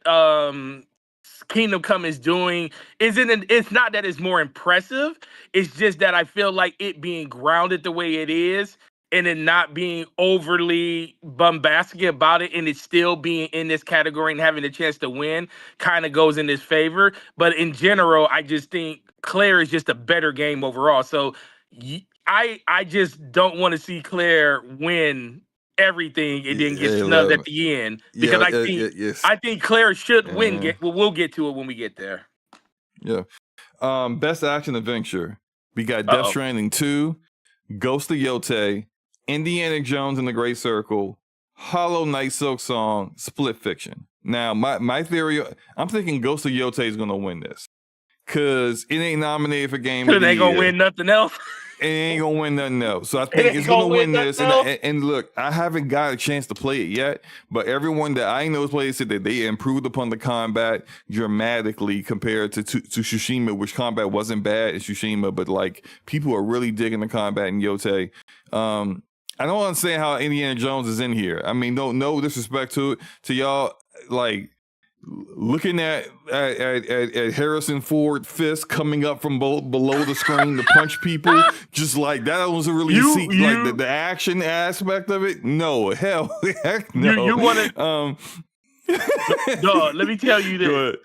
Kingdom Come is doing it's not that it's more impressive. It's just that I feel like it being grounded the way it is and it not being overly bombastic about it and it still being in this category and having a chance to win kind of goes in his favor. But in general, I just think Clair is just a better game overall. So I just don't want to see Clair win everything and then get snubbed at the end, because I think Clair should win. We'll get to it when we get there. Yeah. Best action adventure. We got Death Stranding 2, Ghost of Yotei, Indiana Jones and the Great Circle, Hollow Knight Silksong, Split Fiction. Now, my theory, I'm thinking Ghost of Yotei is going to win this because it ain't nominated for Game of the Year. It ain't going to win nothing else. It ain't gonna win nothing else. So I think it's gonna win this. And look, I haven't got a chance to play it yet, but everyone that I know has played said that they improved upon the combat dramatically compared to Tsushima, which combat wasn't bad in Tsushima, but like people are really digging the combat in Yotei. I don't understand how Indiana Jones is in here. I mean, no disrespect to y'all, like looking at Harrison Ford fist coming up from below the screen to punch people, just like that was a really like the action aspect of it. No, heck no. You want to? No, let me tell you this.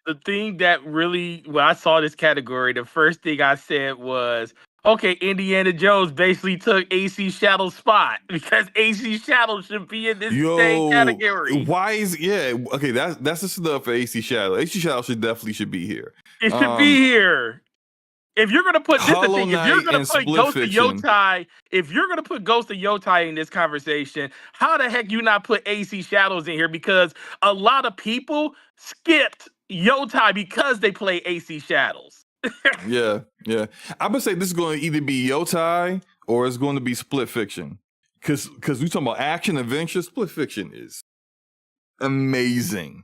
The thing that really, when I saw this category, the first thing I said was, okay, Indiana Jones basically took AC Shadow's spot, because AC Shadow should be in this same category. Why is okay? That's the stuff for AC Shadow. AC Shadow should be here. It should be here. If you're gonna put this, if you're gonna put Ghost of Yotei, in this conversation, how the heck you not put AC Shadows in here? Because a lot of people skipped Yotei because they play AC Shadows. Yeah. I'm gonna say this is going to either be Yotei or it's going to be Split Fiction. Because we talking about action adventure, Split Fiction is amazing.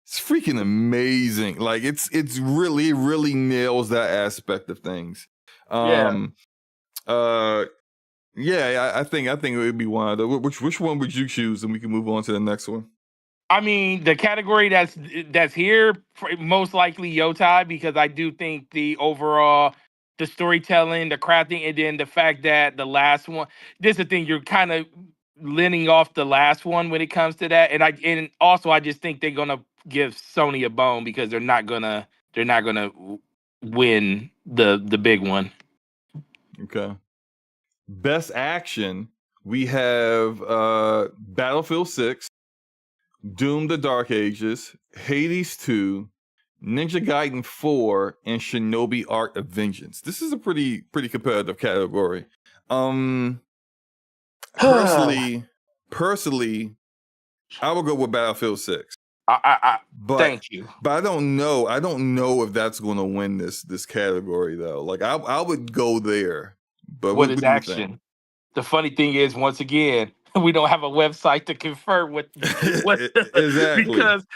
It's freaking amazing. Like it's really nails that aspect of things. Yeah, I think it would be one of the. Which one would you choose, and we can move on to the next one. I mean, the category that's here most likely Yotai, because I do think the overall, the storytelling, the crafting, and then the fact that the last one. This is the thing, you're kind of leaning off the last one when it comes to that, and also I just think they're gonna give Sony a bone because they're not gonna win the big one. Okay. Best action, we have Battlefield 6, Doom: The Dark Ages, Hades 2, Ninja Gaiden 4, and Shinobi Art of Vengeance. This is a pretty competitive category. Personally, I would go with Battlefield 6. Thank you. But I don't know if that's going to win this category though. Like I would go there. But what is action? The funny thing is, once again, we don't have a website to confirm what exactly. Because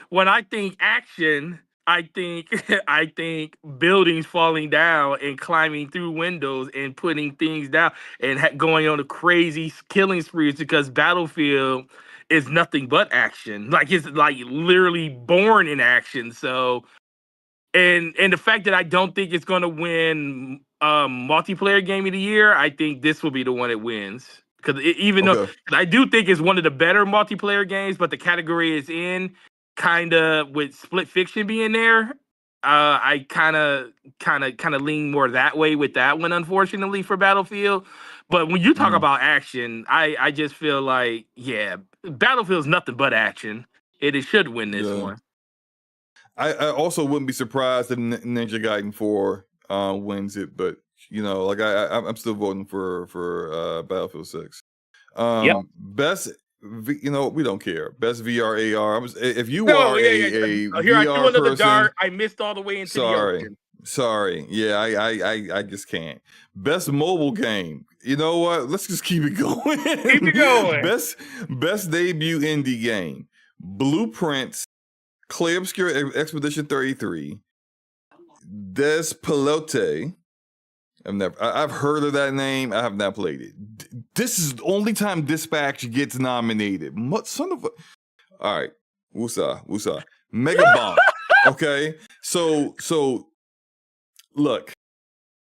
when I think action, I think buildings falling down and climbing through windows and putting things down and going on a crazy killing sprees, because Battlefield is nothing but action. Like it's like literally born in action. So, and the fact that I don't think it's going to win multiplayer game of the year, I think this will be the one that wins. Because even though I do think it's one of the better multiplayer games, but the category is in kind of with Split Fiction being there, I kind of lean more that way with that one, unfortunately, for Battlefield. But when you talk about action, I just feel like, yeah, Battlefield's nothing but action. It should win this one. I also wouldn't be surprised if Ninja Gaiden 4 wins it, but you know, like I'm still voting for Battlefield 6. Best, you know, we don't care. Best VR AR. If you are a VR here, I threw another person, dart. I missed all the way into the ocean. Sorry. Yeah, I just can't. Best mobile game. You know what? Let's just keep it going. Keep it going. Best debut indie game. Blueprints, Clay Obscure Expedition 33, Des Pilote. I've heard of that name. I have not played it. This is the only time Dispatch gets nominated. Son of a. All right. Wusa. Mega Bomb. Okay. So look.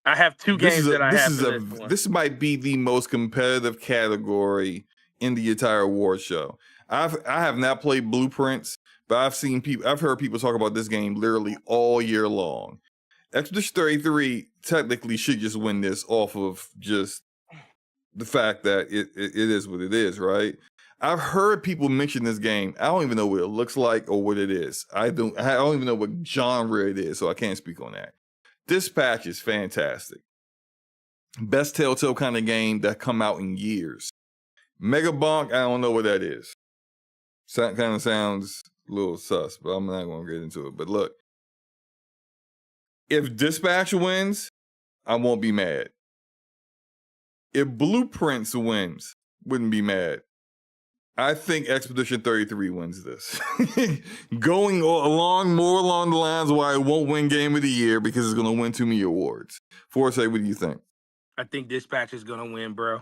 I have two games that I have. This might be the most competitive category in the entire award show. I have not played Blueprints, but I've heard people talk about this game literally all year long. Expedition 33 technically should just win this off of just the fact that it is what it is, right? I've heard people mention this game. I don't even know what it looks like or what it is. I don't even know what genre it is, so I can't speak on that. Dispatch is fantastic. Best Telltale kind of game that come out in years. Mega Bonk, I don't know what that is. Kind of sounds a little sus, but I'm not going to get into it. But look, if Dispatch wins, I won't be mad. If Blueprints wins, wouldn't be mad. I think Expedition 33 wins this. Going more along the lines why it won't win Game of the Year because it's going to win too many awards. Forsyth, what do you think? I think Dispatch is going to win, bro.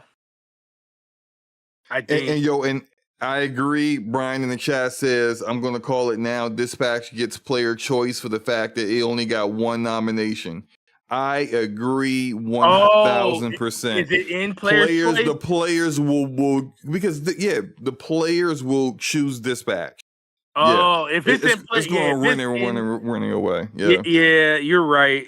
I think. And I agree. Brian in the chat says, I'm going to call it now. Dispatch gets player choice for the fact that it only got one nomination. I agree 1,000%. Is it in players choice? The players will because the players will choose Dispatch. Oh, if it's in it's going running away. Yeah, you're right.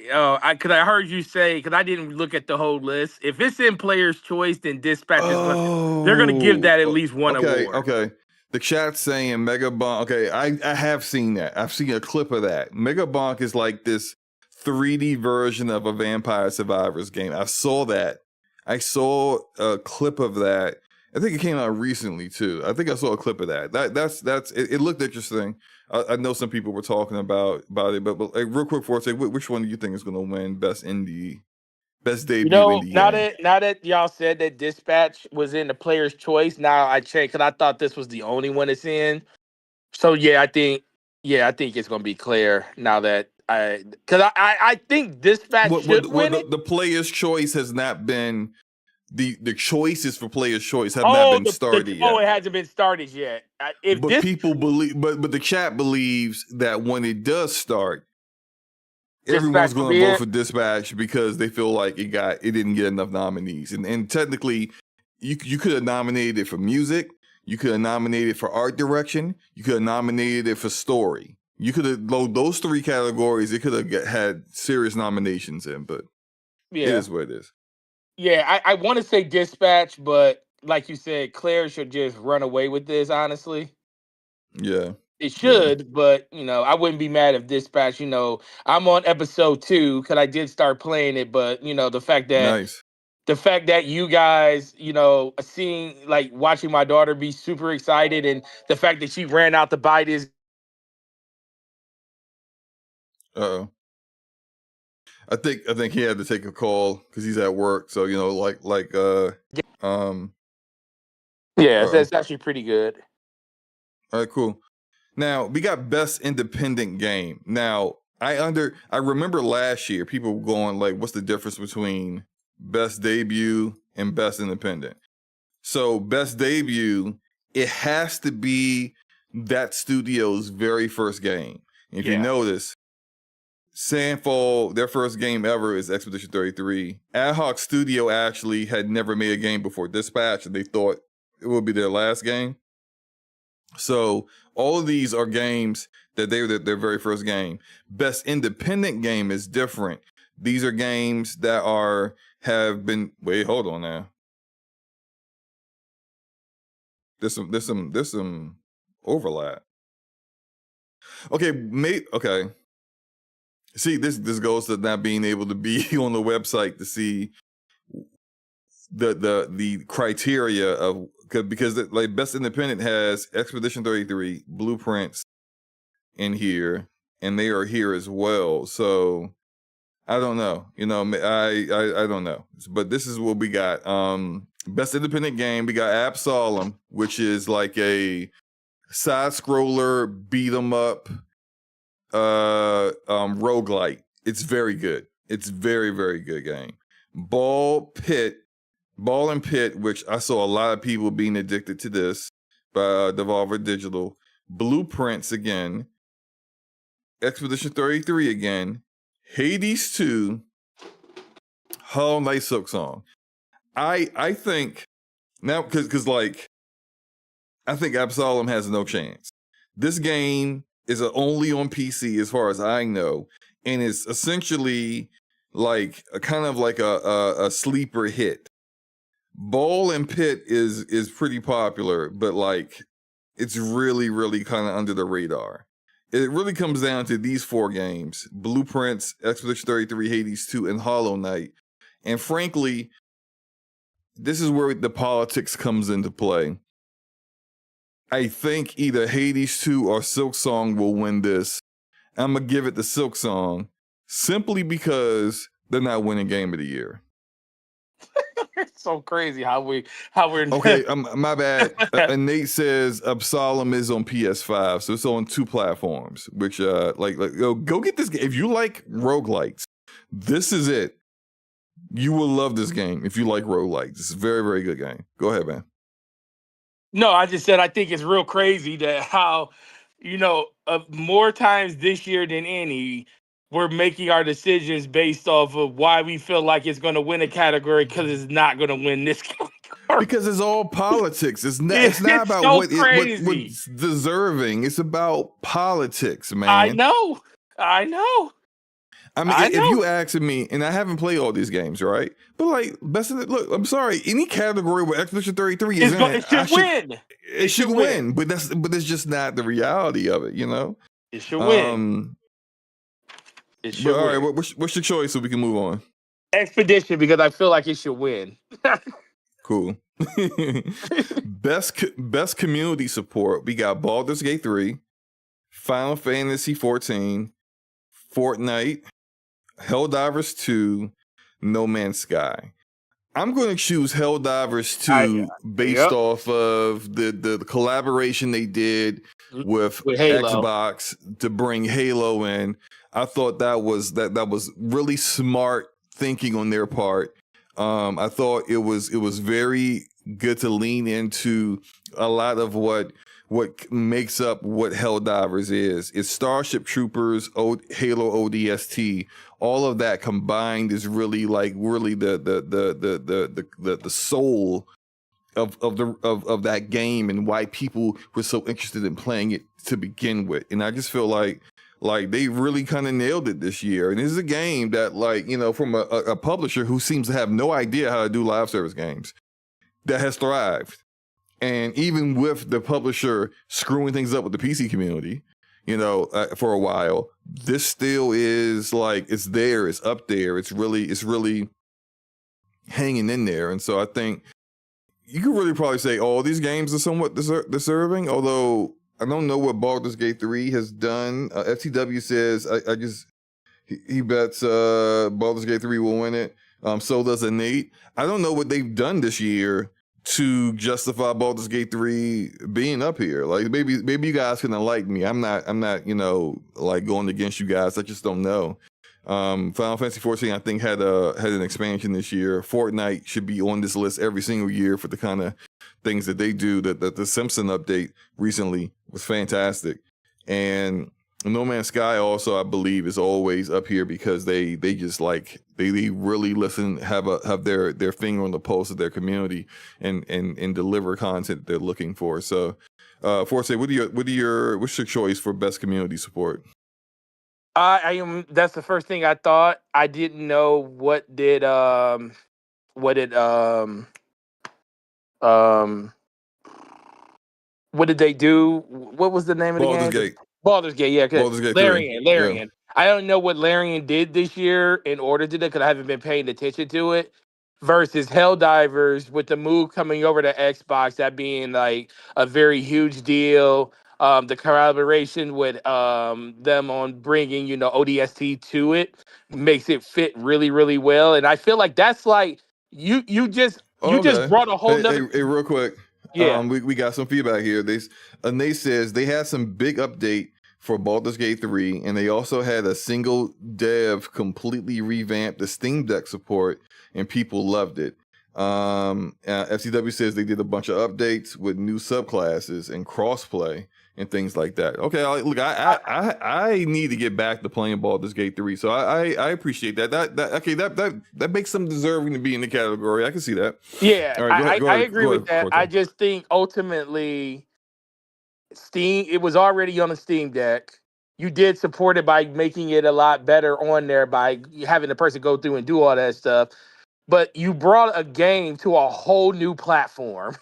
Because I heard you say, because I didn't look at the whole list. If it's in players' choice, then Dispatch they're going to give that at least one award. Okay. The chat's saying Mega Bonk. Okay, I have seen that. I've seen a clip of that. Mega Bonk is like this 3D version of a Vampire Survivors game. I saw that. I saw a clip of that. I think it came out recently too. I think I saw a clip of that. That's it looked interesting. I know some people were talking about it, but like, real quick for say, which one do you think is going to win best indie Best debut You know, indie now game. that y'all said that Dispatch was in the player's choice, now I check because I thought this was the only one it's in. So I think it's gonna be Claire now that I think Dispatch should win it. The player's choice has not been the choices for player's choice have not Oh, been started yet. it hasn't been started yet. People believe, but the chat believes that when it does start, Dispatch everyone's will going be to vote it? for Dispatch because they feel like it didn't get enough nominees. And technically, you could have nominated it for music, you could have nominated it for art direction, you could have nominated it for story. You could have those 3 categories. It could have had serious nominations in, but it is what it is. Yeah, I want to say Dispatch, but like you said, Claire should just run away with this. Honestly, Yeah. it should, but I wouldn't be mad if Dispatch. I'm on episode 2 because I did start playing it, but the fact that Nice. you guys, seeing like watching my daughter be super excited, and the fact that she ran out to buy this. Uh-oh. I think he had to take a call because he's at work. So Yeah, that's actually pretty good. All right, cool. Now we got best independent game. Now I remember last year people were going like, what's the difference between best debut and best independent? So best debut, it has to be that studio's very first game. If you notice, Sandfall, their first game ever is Expedition 33. Ad Hoc Studio actually had never made a game before Dispatch, and they thought it would be their last game. So all of these are games that they were their very first game. Best independent game is different. These are games that have been. Wait, hold on now. There's some overlap. Okay. See, this goes to not being able to be on the website to see the criteria of because like best independent has Expedition 33, Blueprints in here, and they are here as well. So I don't know. I don't know. But this is what we got. Best independent game, we got Absalom, which is like a side scroller beat 'em up roguelite. It's very good. It's very, very good game. Ball and Pit, which I saw a lot of people being addicted to this by Devolver Digital. Blueprints again. Expedition 33 again. Hades 2. Hollow Knight Silksong. I think now because I think Absalom has no chance. This game is only on PC as far as I know, and it's essentially like a kind of like a sleeper hit. Ball and Pit is pretty popular, but like it's really, really kind of under the radar. It really comes down to these 4 games: Blueprints, Expedition 33, Hades 2, and Hollow Knight. And frankly, this is where the politics comes into play. I think either Hades 2 or Silksong will win this. I'm going to give it to Silksong simply because they're not winning Game of the Year. It's so crazy how we're okay. My bad. Nate says Absalom is on PS5, so it's on 2 platforms. Which go get this game if you like roguelikes. This is it. You will love this game if you like roguelikes. It's a very, very good game. Go ahead, man. No, I just said I think it's real crazy that how more times this year than any, we're making our decisions based off of why we feel like it's going to win a category because it's not going to win this category. Because it's all politics. It's not about so what's deserving. It's about politics, man. I know. I mean, if you asking me, and I haven't played all these games, right? But like, look, I'm sorry, any category where Expedition 33 is in it, should win. It should win. But it's just not the reality of it, It should win. It should win. All right, what's your choice so we can move on? Expedition, because I feel like it should win. Cool. Best community support. We got Baldur's Gate 3, Final Fantasy 14, Fortnite, Helldivers 2, No Man's Sky. I'm going to choose Helldivers 2 based off of the collaboration they did with Halo. Xbox to bring Halo in. I thought that was really smart thinking on their part. I thought it was very good to lean into a lot of what makes up what Helldivers is. It's Starship Troopers, Halo ODST. All of that combined is really the soul of that game and why people were so interested in playing it to begin with. And I just feel like they really kind of nailed it this year. And this is a game that, from a publisher who seems to have no idea how to do live service games, that has thrived. And even with the publisher screwing things up with the PC community, for a while, this still is it's there, it's up there, it's really hanging in there. And so I think you could really probably say all these games are somewhat deserving, although I don't know what Baldur's Gate 3 has done. FTW says he bets Baldur's Gate 3 will win it. So does Nate. I don't know what they've done this year to justify Baldur's Gate 3 being up here. Maybe you guys can enlighten me. I'm not going against you guys. I just don't know. Final Fantasy 14 I think had an expansion this year. Fortnite should be on this list every single year for the kind of things that they do. The Simpson update recently was fantastic. And No Man's Sky also, I believe, is always up here because they just they really listen, have their finger on the pulse of their community and deliver content they're looking for. So, Forse, what's your choice for best community support? That's the first thing I thought. I didn't know what did they do? What was the name of the Baldur's game? Gate. Baldur's Gate, yeah. Baldur's Gate Larian. Yeah. I don't know what Larian did this year in order to do because I haven't been paying attention to it. Versus Helldivers with the move coming over to Xbox, that being a very huge deal. The collaboration with them on bringing ODST to it makes it fit really, really well. And I feel like that's you just brought a whole nother. Hey, real quick. Yeah. We got some feedback here. Nate says they had some big update for Baldur's Gate 3, and they also had a single dev completely revamp the Steam Deck support, and people loved it. FCW says they did a bunch of updates with new subclasses and crossplay and things like that. Okay, I need to get back to playing Baldur's Gate 3, so I appreciate that. That makes them deserving to be in the category. I can see that. Yeah, right, I agree with that. I just think ultimately Steam, it was already on the Steam Deck. You did support it by making it a lot better on there by having the person go through and do all that stuff. But you brought a game to a whole new platform.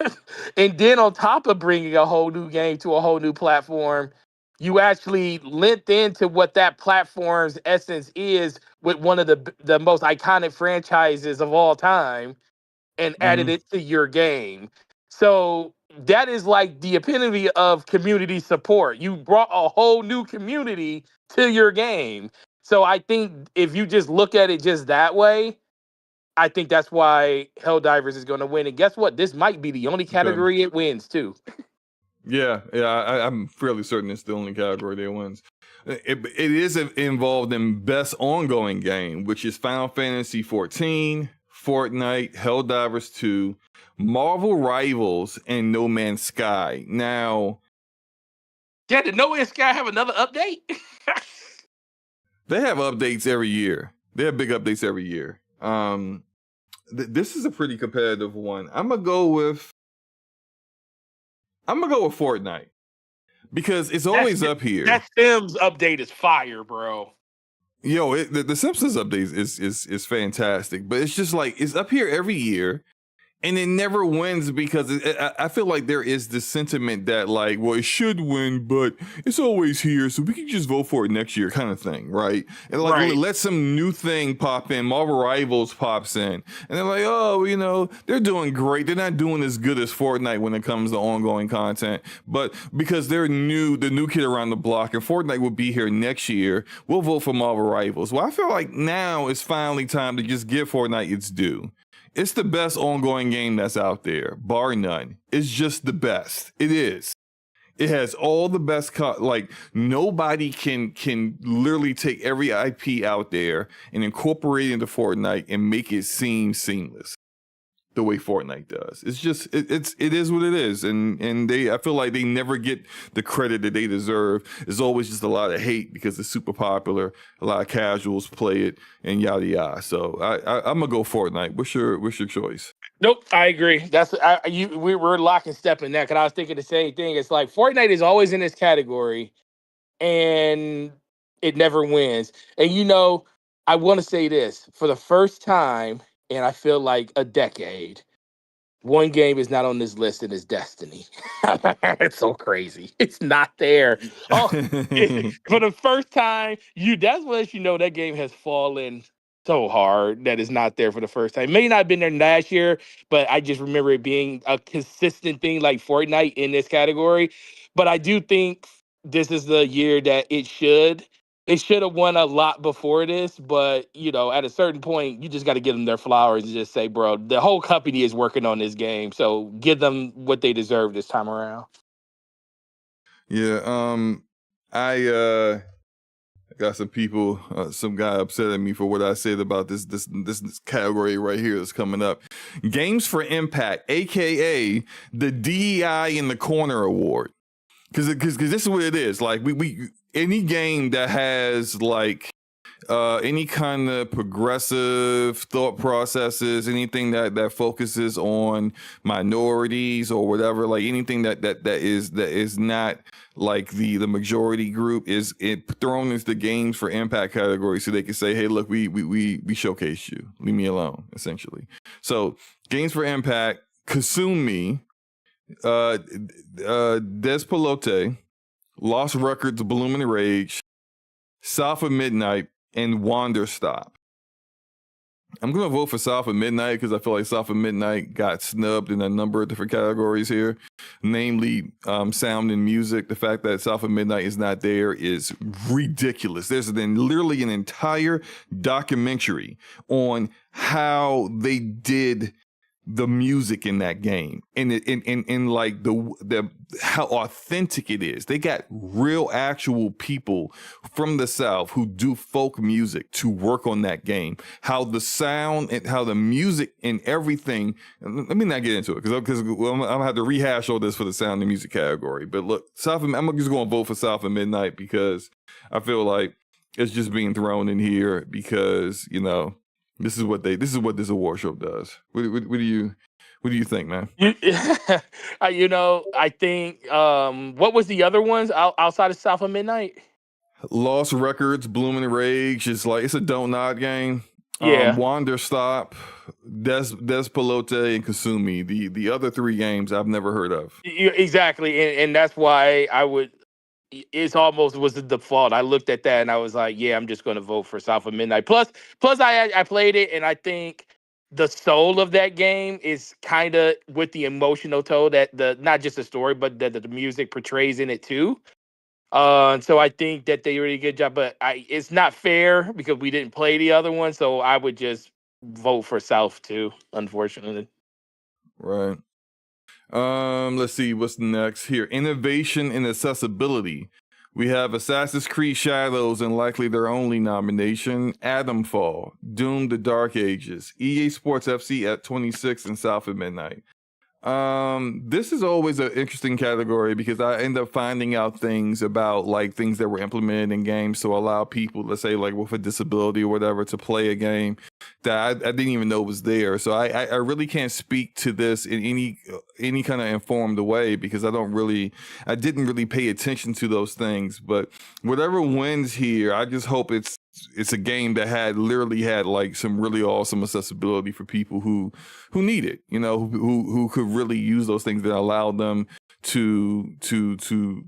And then on top of bringing a whole new game to a whole new platform, you actually lent into what that platform's essence is with one of the most iconic franchises of all time and added it to your game. So that is the epitome of community support. You brought a whole new community to your game. So I think if you just look at it just that way, I think that's why Helldivers is going to win. And guess what? This might be the only category it wins, too. Yeah, I'm fairly certain it's the only category that wins. It is involved in best ongoing game, which is Final Fantasy 14, Fortnite, Helldivers 2, Marvel Rivals, and No Man's Sky. Now, yeah, did No Man's Sky have another update? They have updates every year. They have big updates every year. This is a pretty competitive one. I'm gonna go with Fortnite because it's always up here. That Sims update is fire, bro. Yo, the Simpsons update is fantastic, but it's just it's up here every year. And it never wins because I feel like there is this sentiment that like, well, it should win, but it's always here, so we can just vote for it next year, kind of thing, right? And like, Right. let some new thing pop in. Marvel Rivals pops in, and they're like, oh, you know, they're doing great. They're not doing as good as Fortnite when it comes to ongoing content, but because they're new, the new kid around the block, and Fortnite will be here next year, we'll vote for Marvel Rivals. Well, I feel like now is finally time to just give Fortnite its due. It's the best ongoing game that's out there, bar none. It's just the best. It is. It has all the best, like nobody can literally take every IP out there and incorporate it into Fortnite and make it seem seamless the way Fortnite does. It's just, it is what it is. And I feel like they never get the credit that they deserve. There's always just a lot of hate because it's super popular. A lot of casuals play it and yada yada. So I'm gonna go Fortnite. What's your choice? Nope, I agree. We're lock and step in that because I was thinking the same thing. It's like Fortnite is always in this category, and it never wins. And I want to say this for the first time, and I feel like a decade. One game is not on this list, and it's Destiny. It's so crazy. It's not there. Oh, for the first time, that's what lets you know that game has fallen so hard that it's not there for the first time. It may not have been there last year, but I just remember it being a consistent thing like Fortnite in this category. But I do think this is the year that it should. It should have won a lot before this, but at a certain point, you just got to give them their flowers and just say, bro, the whole company is working on this game, so give them what they deserve this time around. Yeah, I got some people, some guy upset at me for what I said about this category right here that's coming up. Games for Impact, aka the DEI in the Corner Award, because this is what it is. Like we any game that has like any kind of progressive thought processes, anything that focuses on minorities or whatever, like anything that is not like the majority group is thrown into the games for impact category, so they can say, hey, look, we showcase you, leave me alone, essentially. So games for impact, Kasumi, Despolote, Lost Records, Blooming Rage, South of Midnight, and Wanderstop. I'm going to vote for South of Midnight because I feel like South of Midnight got snubbed in a number of different categories here, namely sound and music. The fact that South of Midnight is not there is ridiculous. There's literally an entire documentary on how they did the music in that game and like the how authentic it is. They got real actual people from the South who do folk music to work on that game. How the sound and how the music and everything. Let me not get into it because I'm gonna have to rehash all this for the sound and music category. But look, I'm just going to vote for South of Midnight because I feel like it's just being thrown in here because this is what this award show does. What do you think, man? I think what was the other ones outside of South of Midnight? Lost Records, Blooming Rage. It's a don't nod game. Yeah. Wanderstop, Despolote, and Kasumi. The other three games I've never heard of. Exactly, and that's why it's almost was the default. I looked at that and I was like, yeah, I'm just going to vote for South of Midnight. Plus I played it, and I think the soul of that game is kind of with the emotional tone that not just the story, but that the music portrays in it too. So I think that they did a really good job, but it's not fair because we didn't play the other one. So I would just vote for South too, unfortunately. Right. Let's see what's next here. Innovation and accessibility. We have Assassin's Creed Shadows and likely their only nomination, Atomfall, Doom: The Dark Ages, EA Sports FC at 26, and South of Midnight. This is always an interesting category because I end up finding out things about like things that were implemented in games to allow people, let's say like with a disability or whatever, to play a game that I didn't even know was there. So I really can't speak to this in any kind of informed way because I didn't really pay attention to those things. But whatever wins here, I just hope it's it's a game that literally had like some really awesome accessibility for people who need it, you know, who could really use those things that allowed them to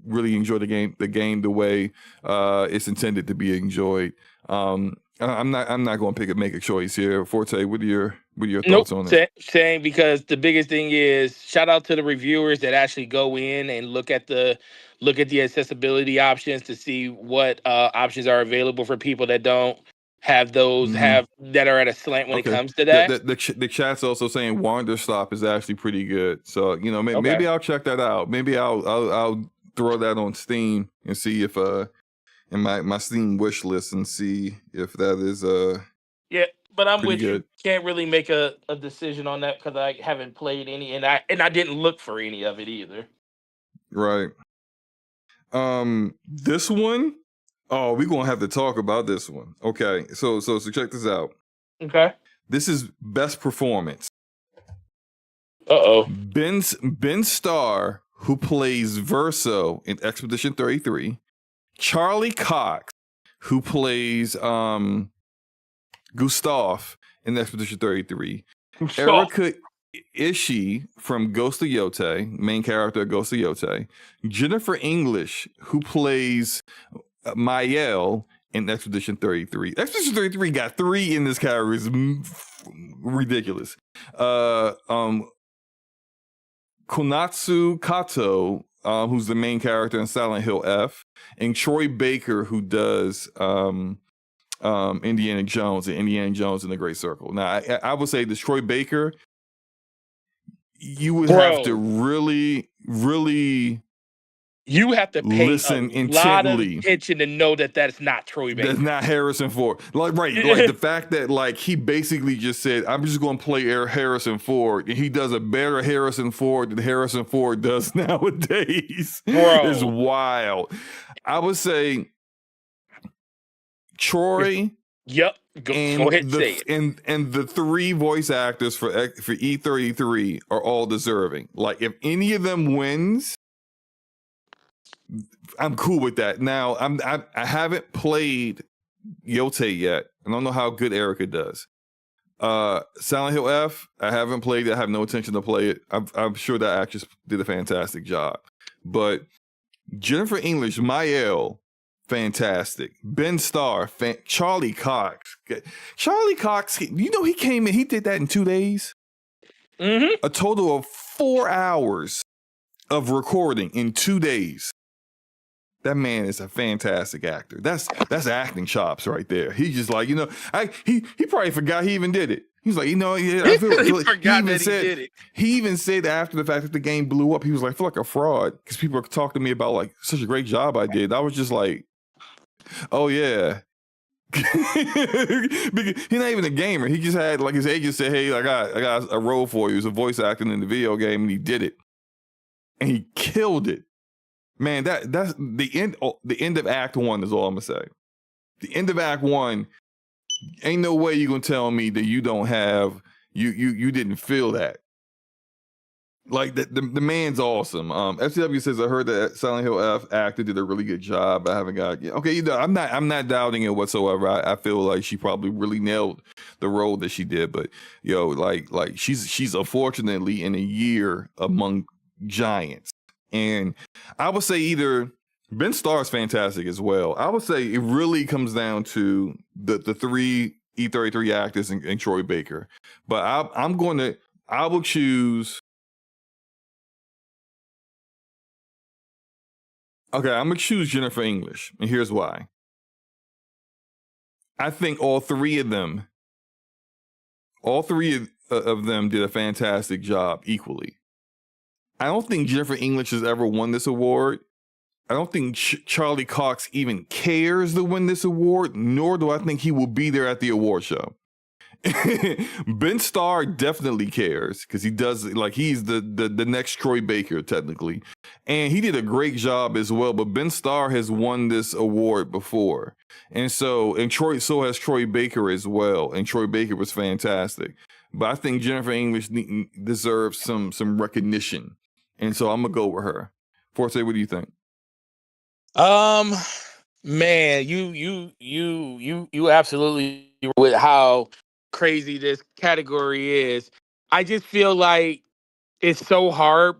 really enjoy the game the way it's intended to be enjoyed. I'm not going to make a choice here. Forte, what are your thoughts on it? Same, because the biggest thing is shout out to the reviewers that actually go in and look at the accessibility options to see what options are available for people that don't have those that are at a slant when it comes to that. The chat's also saying Wanderstop is actually pretty good, so you know maybe I'll check that out. Maybe I'll throw that on Steam and see if in my Steam wish list and see if that is yeah. But I'm with good. you. Can't really make a decision on that because I haven't played any, and I didn't look for any of it either. Right. This one, oh, we're gonna have to talk about this one. Okay, so check this out. Okay. This is best performance. Ben Starr, who plays Verso in Expedition 33, Charlie Cox, who plays Gustav in Expedition 33, Erica Ishii from Ghost of Yotei, main character of Ghost of Yotei, Jennifer English, who plays Mael in Expedition 33. Expedition 33 got 3 in this category. It's ridiculous. Konatsu Kato, who's the main character in Silent Hill F, and Troy Baker, who does Indiana Jones and Indiana Jones in the Great Circle. Now, I would say this Troy Baker, you would have to really, really you have to pay listen a lot of attention to know that that's not Troy Baker. That's not Harrison Ford. Like the fact that like he basically just said, I'm just going to play Harrison Ford, and he does a better Harrison Ford than Harrison Ford does nowadays. Is wild. I would say Troy. Yep. Go ahead and say it. And the 3 voice actors for E33 are all deserving. Like if any of them wins, I'm cool with that. Now I haven't played Yotei yet. I don't know how good Erica does. Silent Hill F, I haven't played it. I have no intention to play it. I'm sure that actress did a fantastic job. But Jennifer English, Mael, fantastic. Ben Starr, Charlie Cox. Charlie Cox, you know he came in, he did that in 2 days. A total of 4 hours of recording in 2 days. That man is a fantastic actor. That's acting chops right there. He's just like, you know, he probably forgot he even did it. He's like, you know, I feel like he forgot that he did it. He even said after the fact that the game blew up, he was like, I feel like a fraud because people talked to me about like such a great job I did. I was just like, oh yeah. He's not even a gamer. He just had like his agent said, hey, I got a role for you. It's a voice acting in the video game, and he did it. And he killed it. Man, that's the end. The end of Act 1 is all I'm gonna say. The end of Act 1, ain't no way you gonna tell me that you don't have you didn't feel that. Like the man's awesome. FCW says I heard that Silent Hill F actor did a really good job. I haven't got okay. You know, I'm not doubting it whatsoever. I feel like she probably really nailed the role that she did. But yo, like she's unfortunately in a year among giants. And I would say either Ben Starr's fantastic as well. I would say it really comes down to the 3 E33 actors and Troy Baker. But I will choose. Okay, I'm gonna choose Jennifer English, and here's why. I think all three of them did a fantastic job equally. I don't think Jennifer English has ever won this award. I don't think Charlie Cox even cares to win this award, nor do I think he will be there at the award show. Ben Starr definitely cares because he does, like, he's the next Troy Baker technically, and he did a great job as well. But Ben Starr has won this award before, and so has Troy Baker as well, and Troy Baker was fantastic. But I think Jennifer English deserves some recognition, and so I'm gonna go with her. Forte, what do you think? Man, you absolutely with how crazy this category is. I just feel like it's so hard,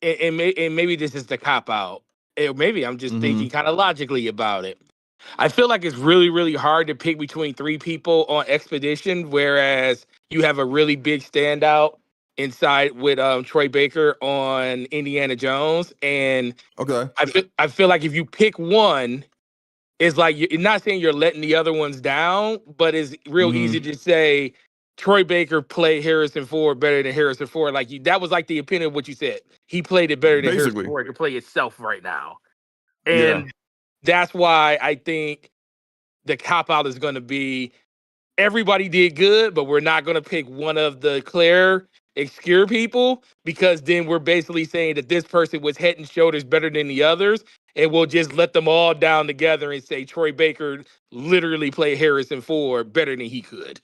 and maybe this is the cop out. Maybe I'm just Mm-hmm. thinking kind of logically about it. I feel like it's really, really hard to pick between three people on Expedition, whereas you have a really big standout inside with Troy Baker on Indiana Jones. And Okay. I feel like if you pick one, it's like you're not saying you're letting the other ones down, but it's real Mm-hmm. easy to say Troy Baker played Harrison Ford better than Harrison Ford. Like that was like the opinion of what you said. He played it better than Harrison Basically. Ford can play itself right now. Yeah. And that's why I think the cop out is going to be everybody did good, but we're not going to pick one of the clear obscure people because then we're basically saying that this person was head and shoulders better than the others, and we'll just let them all down together and say Troy Baker literally played Harrison Ford better than he could.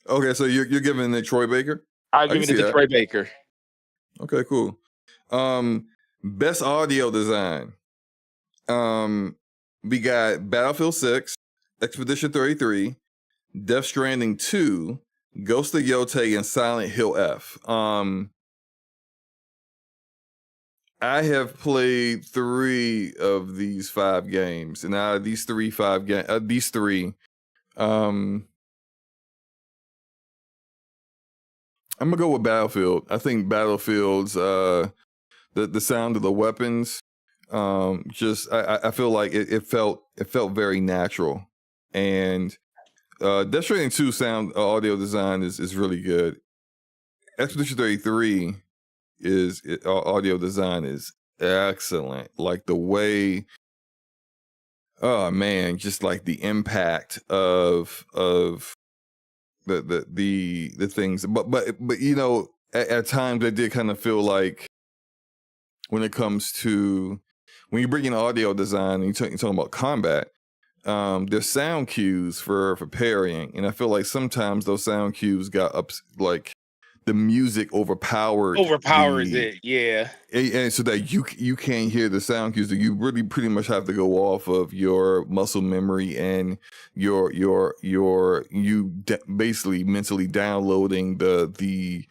Okay, so you're giving it Troy Baker? I'll I give can it see to that. Troy Baker. Okay, cool. Best audio design. We got Battlefield 6, Expedition 33, Death Stranding 2, Ghost of Yotei, and Silent Hill F. I have played 3 of these 5 games, and out of these three, I'm gonna go with Battlefield. I think Battlefield's the sound of the weapons, just I feel like it felt very natural, and Death Stranding 2 sound audio design is really good. Expedition 33 audio design is excellent. Like the way, oh man, just like the impact of the things. But you know, at times I did kind of feel like when it comes to when you bring in audio design and you're talking about combat, there's sound cues for parrying, and I feel like sometimes those sound cues got up, like the music overpowers it, yeah. and so that you can't hear the sound cues. So you really pretty much have to go off of your muscle memory and basically mentally downloading the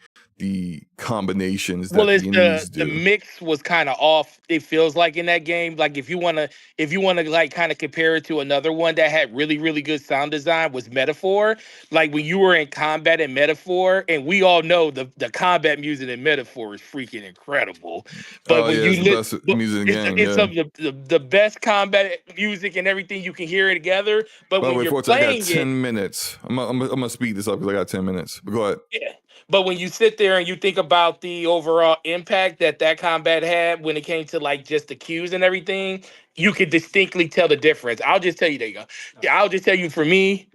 combinations that Well, the it's enemies the do. mix was kind of off. It feels like in that game, like if you wanna like kind of compare it to another one that had really really good sound design was Metaphor. Like when you were in combat in Metaphor, and we all know the combat music in Metaphor is freaking incredible. But Oh when yeah, you it's the best music in the game. it's Yeah. some of the best combat music and everything you can hear it together. But By the when way, you're folks, I got playing it, 10 minutes. I'm gonna speed this up because I got 10 minutes. But go ahead. yeah. But when you sit there and you think about the overall impact that combat had when it came to like just the cues and everything, you could distinctly tell the difference. I'll just tell you, there you go. Yeah, I'll just tell you for me,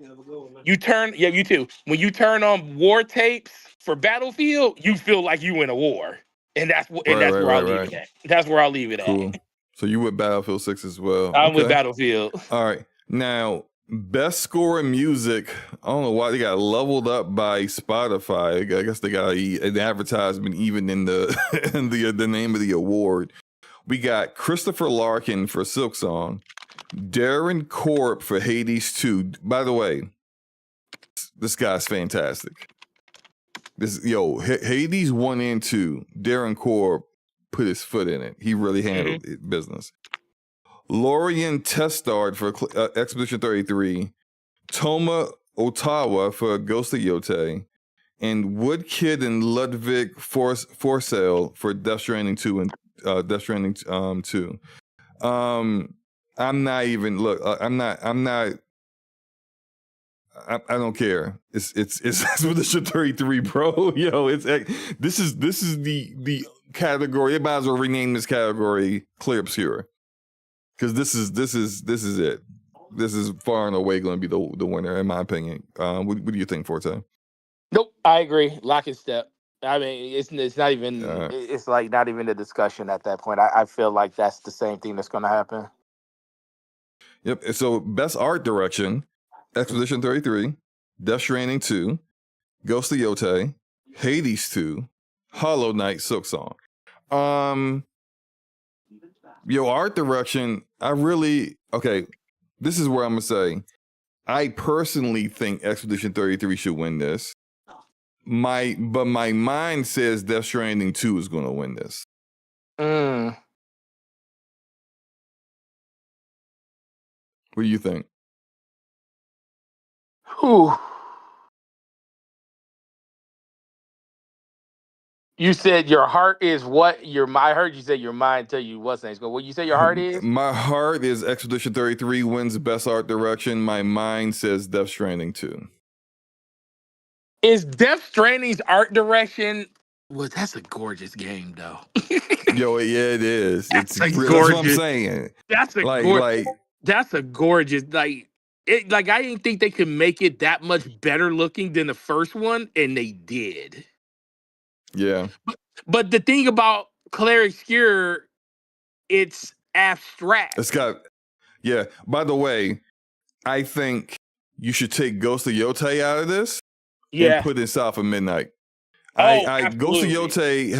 you too. When you turn on war tapes for Battlefield, you feel like you in a war. And Right, that's right, where I'll right, leave right. it at. That's where I'll leave it at. Cool. So you with Battlefield 6 as well. I'm with Okay. Battlefield. All right. Now, best score in music. I don't know why they got leveled up by Spotify. I guess they got an advertisement even in the in the name of the award. We got Christopher Larkin for Silksong, Darren Korb for Hades 2. By the way, this guy's fantastic. Hades 1 and 2. Darren Korb put his foot in it. He really handled it business. Lorian Testard for Expedition 33, Toma Otawa for Ghost of Yotei, and Woodkid and Ludwig Forsell for Death Stranding 2 and Death Stranding 2. I'm not even I don't care. It's Expedition 33, bro. Yo, this is the category. Everybody might as well rename this category Clear Obscure. Because this is it. This is far and away going to be the winner, in my opinion. What do you think, Forte? Nope, I agree. Lock and step. I mean, it's not even it's like not even a discussion at that point. I feel like that's the same thing that's going to happen. Yep. So best art direction: Expedition 33, Death Stranding 2, Ghost of Yotei, Hades 2, Hollow Knight, Silksong. Art direction. this is where I'm gonna say, I personally think Expedition 33 should win this. But my mind says Death Stranding 2 is gonna win this. Mm. What do you think? Whew. You said your heart is what? I heard you say your mind tell you what's next. But what you say your heart is? My heart is Expedition 33 wins Best Art Direction. My mind says Death Stranding 2. Is Death Stranding's art direction? Well, that's a gorgeous game, though. Yo, yeah, it is. That's That's gorgeous. what I'm saying. That's a that's a gorgeous I didn't think they could make it that much better looking than the first one, and they did. Yeah. But the thing about Clair Obscur, it's abstract. It's got, yeah. By the way, I think you should take Ghost of Yotei out of this and put in South of Midnight. Ghost of Yotei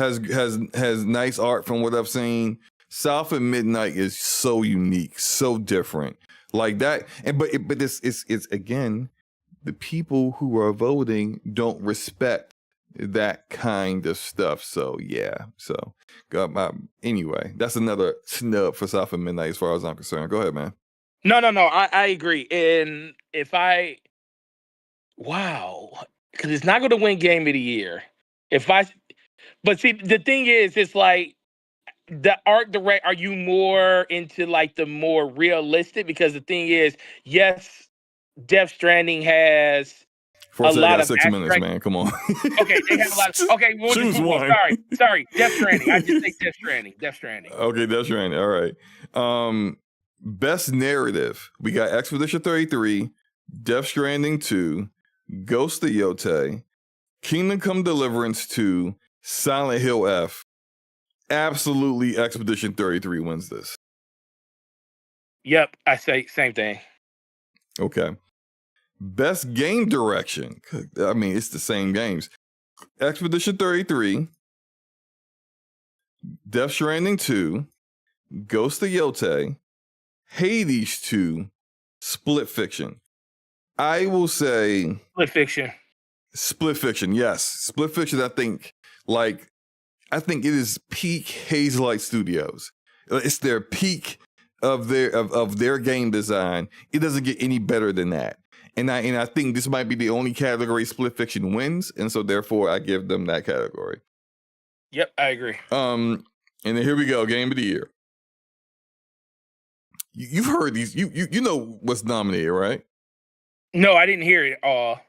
has nice art from what I've seen. South of Midnight is so unique, so different. Like that, but it's again, the people who are voting don't respect that kind of stuff. So yeah. So anyway, that's another snub for South of Midnight as far as I'm concerned. Go ahead, man. No, I agree. And because it's not going to win Game of the Year. But see, the thing is, it's like the art direct. Are you more into like the more realistic? Because the thing is, yes, Death Stranding has a lot of 6 minutes, man. Come on. Okay, they have a lot. Okay, we'll choose one. Sorry, Death Stranding. I just think Death Stranding. Okay, Death Stranding. All right. Best narrative. We got Expedition 33, Death Stranding 2, Ghost of Yotei, Kingdom Come Deliverance 2, Silent Hill F. Absolutely, Expedition 33 wins this. Yep, I say same thing. Okay. Best game direction. I mean, it's the same games. Expedition 33, Death Stranding 2, Ghost of Yotei, Hades 2, Split Fiction. I will say Split Fiction, yes. Split Fiction, I think it is peak Hazelight Studios. It's their peak of their game design. It doesn't get any better than that. And I think this might be the only category Split Fiction wins, and so therefore I give them that category. Yep, I agree. And then here we go, Game of the Year. You've heard these. You know what's nominated, right? No, I didn't hear it all.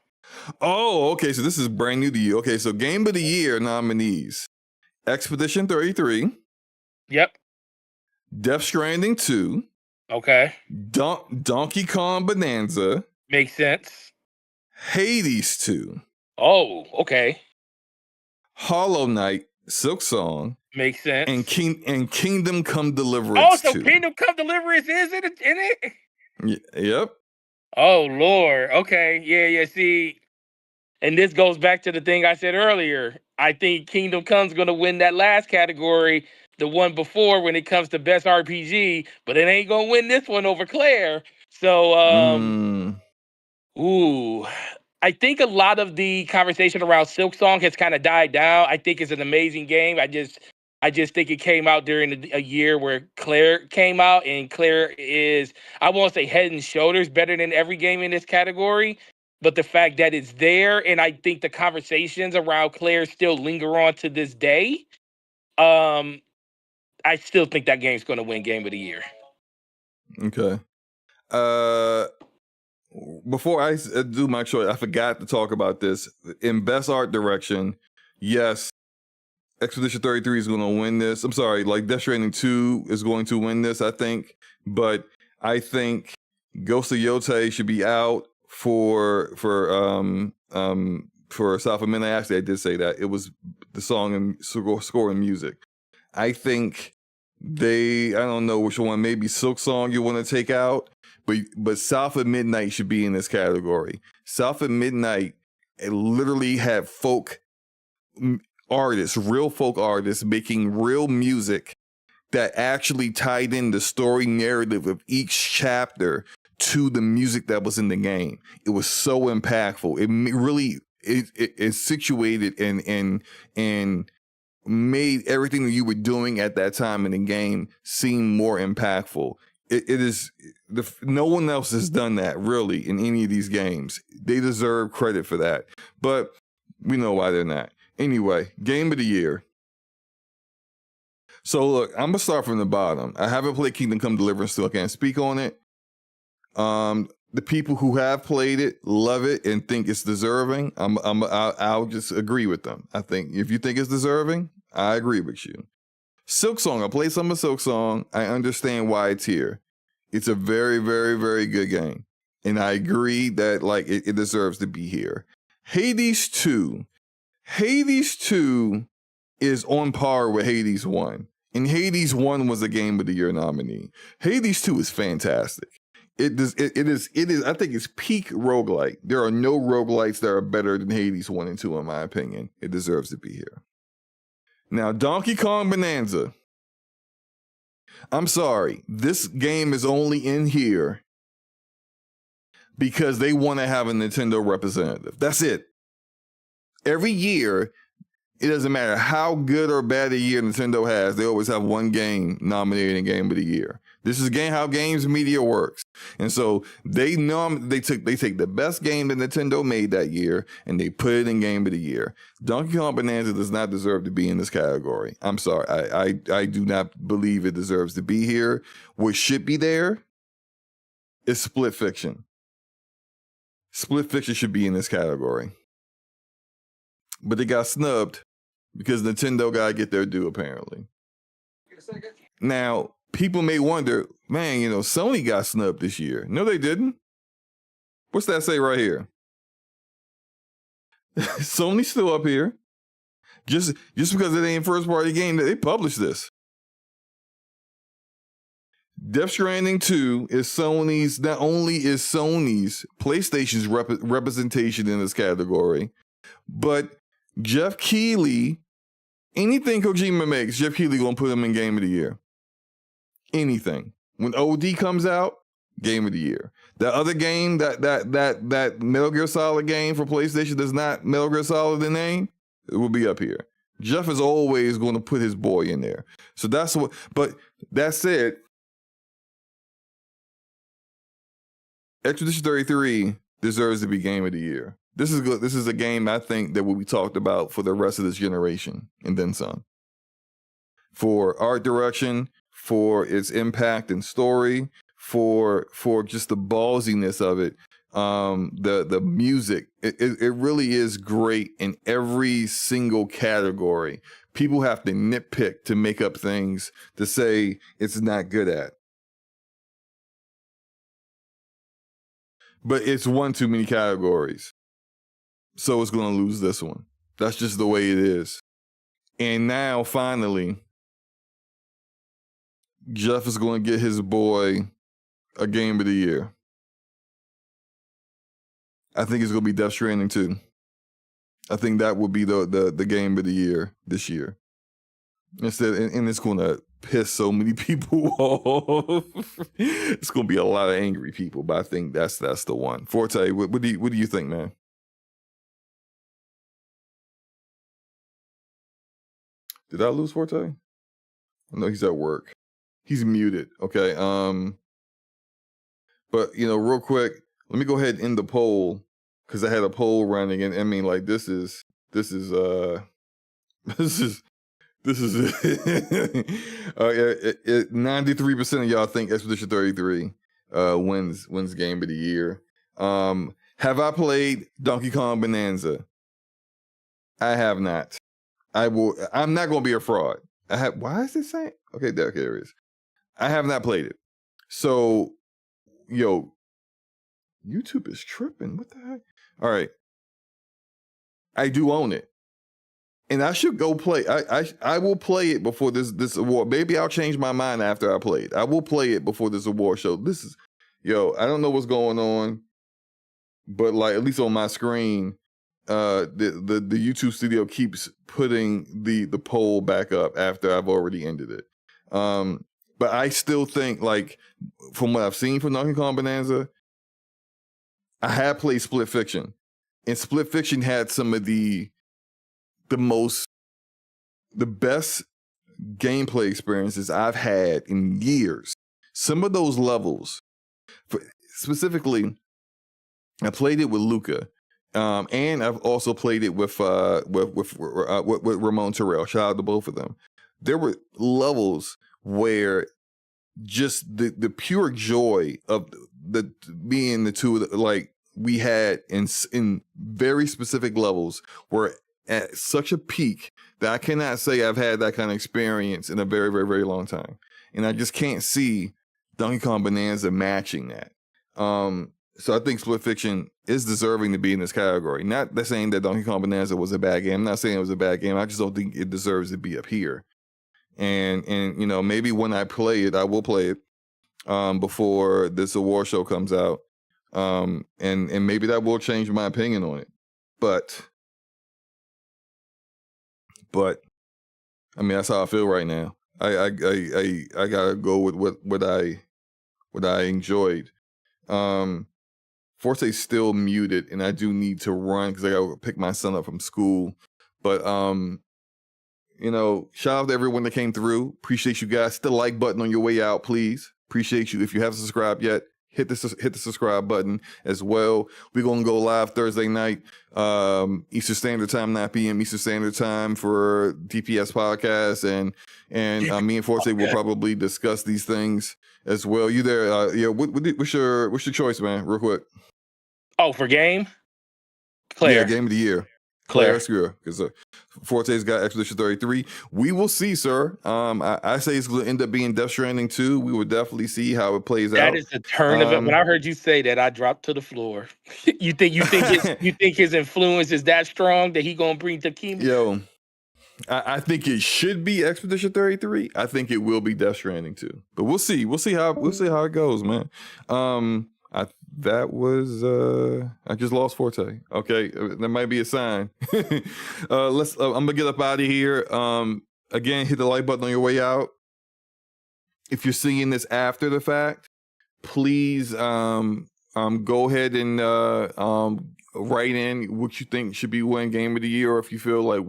Oh, okay. So this is brand new to you. Okay, so Game of the Year nominees: Expedition 33. Yep. Death Stranding 2. Okay. Donkey Kong Bonanza. Makes sense. Hades 2. Oh, okay. Hollow Knight, Silk Song. Makes sense. And Kingdom Come Deliverance. Oh, so 2. Kingdom Come Deliverance is in it? Yep. Oh, Lord. Okay. Yeah. See, and this goes back to the thing I said earlier. I think Kingdom Come's going to win that last category, the one before, when it comes to best RPG, but it ain't going to win this one over Clair. So, I think a lot of the conversation around Silk Song has kind of died down. I think it's an amazing game. I just think it came out during a year where Clair came out, and Clair is, I won't say head and shoulders better than every game in this category, but the fact that it's there, and I think the conversations around Clair still linger on to this day. I still think that game's going to win Game of the Year. Okay. Before I do my choice, I forgot to talk about this. In Best Art Direction, yes, Expedition 33 is going to win this. I'm sorry, Death Stranding 2 is going to win this, I think. But I think Ghost of Yotei should be out for South of Midnight. Actually, I did say that. It was the song and score and music. I think I don't know which one, maybe Silk Song you want to take out. But South of Midnight should be in this category. South of Midnight literally had real folk artists making real music that actually tied in the story narrative of each chapter to the music that was in the game. It was so impactful. It really it situated and made everything that you were doing at that time in the game seem more impactful. It is no one else has done that really in any of these games. They deserve credit for that, but we know why they're not. Anyway, game of the year. So look, I'm gonna start from the bottom. I haven't played Kingdom Come Deliverance, so I can't speak on it. The people who have played it love it and think it's deserving. I'll just agree with them. I think if you think it's deserving, I agree with you. Silksong, I played some of Silksong. I understand why it's here. It's a very, very, very good game, and I agree that like it deserves to be here. Hades 2. Hades 2 is on par with Hades 1. And Hades 1 was a Game of the Year nominee. Hades 2 is fantastic. It is, I think it's peak roguelike. There are no roguelites that are better than Hades 1 and 2, in my opinion. It deserves to be here. Now, Donkey Kong Bonanza. I'm sorry. This game is only in here because they want to have a Nintendo representative. That's it. Every year, it doesn't matter how good or bad a year Nintendo has, they always have one game nominated in Game of the Year. This is how games media works. And so they take the best game that Nintendo made that year and they put it in Game of the Year. Donkey Kong Bonanza does not deserve to be in this category. I'm sorry. I do not believe it deserves to be here. What should be there is Split Fiction. Split Fiction should be in this category. But they got snubbed because Nintendo got to get their due, apparently. Now, people may wonder, man, Sony got snubbed this year. No, they didn't. What's that say right here? Sony's still up here. Just because it ain't first-party game, they published this. Death Stranding 2 is Sony's, not only is Sony's PlayStation's representation in this category, but Jeff Keighley, anything Kojima makes, Jeff Keighley gonna put him in Game of the Year. Anything. When OD comes out, Game of the Year. That other game, that Metal Gear Solid game for PlayStation that's not Metal Gear Solid the name, it will be up here. Jeff is always going to put his boy in there. So that's what, but that said, Expedition 33 deserves to be Game of the Year. This is good. This is a game I think that will be talked about for the rest of this generation and then some. For art direction, for its impact and story, for just the ballsiness of it, the music. It really is great in every single category. People have to nitpick to make up things to say it's not good at. But it's one too many categories. So it's going to lose this one. That's just the way it is. And now, finally, Jeff is going to get his boy a Game of the Year. I think it's going to be Death Stranding 2. I think that will be the Game of the Year this year. Instead, and it's going to piss so many people off. It's going to be a lot of angry people, but I think that's the one. Forte, what do you think, man? Did I lose Forte? I know he's at work. He's muted. Okay. But real quick, let me go ahead and end the poll because I had a poll running, and I mean, like this is 93% of y'all think Expedition 33 wins Game of the Year. Have I played Donkey Kong Bonanza? I have not. I'm not going to be a fraud. Why is it saying? Okay, there it is. I have not played it. So, YouTube is tripping. What the heck? All right. I do own it. And I should go play. I will play it before this award. Maybe I'll change my mind after I play it. I will play it before this award show. This is, I don't know what's going on, but like at least on my screen, the YouTube studio keeps putting the poll back up after I've already ended it. But I still think, like, from what I've seen from Donkey Kong Bonanza, I had played Split Fiction, and Split Fiction had some of the best gameplay experiences I've had in years. Some of those levels, specifically, I played it with Luca, and I've also played it with Ramon Terrell. Shout out to both of them. There were levels where just the pure joy of the being the two, like, we had in very specific levels were at such a peak that I cannot say I've had that kind of experience in a very, very, very long time. And I just can't see Donkey Kong Bonanza matching that. So I think Split Fiction is deserving to be in this category. Not that saying that Donkey Kong Bonanza was a bad game. I'm not saying it was a bad game. I just don't think it deserves to be up here. And you know, maybe when I play it, I will play it before this award show comes out. And maybe that will change my opinion on it. But I mean, that's how I feel right now. I gotta go with what I enjoyed. Forte's still muted, and I do need to run because I gotta pick my son up from school. But you know, shout out to everyone that came through. Appreciate you guys. Hit the like button on your way out, please. Appreciate you. If you haven't subscribed yet, hit the subscribe button as well. We're gonna go live Thursday night, Eastern Standard Time, 9 p.m. Eastern Standard Time for DPS podcast, and me and Forte will probably discuss these things as well. You there? Yeah. What's your choice, man? Real quick. Oh, for game? Claire. Yeah, game of the year. Claire Obscura, because Forte's got Expedition 33. We will see, sir. I say it's going to end up being Death Stranding 2. We will definitely see how it plays out. That is the turn of it. When I heard you say that, I dropped to the floor. you think his influence is that strong that he gonna bring Takimi? Yo, I think it should be Expedition 33. I think it will be Death Stranding 2. But we'll see. We'll see how it goes, man. I just lost Forte. Okay, that might be a sign. I'm gonna get up out of here. Again, hit the like button on your way out. If you're seeing this after the fact, please go ahead and write in what you think should be one game of the year, or if you feel like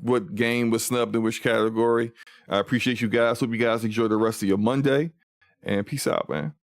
what game was snubbed in which category. I appreciate you guys. Hope you guys enjoy the rest of your Monday, and peace out, man.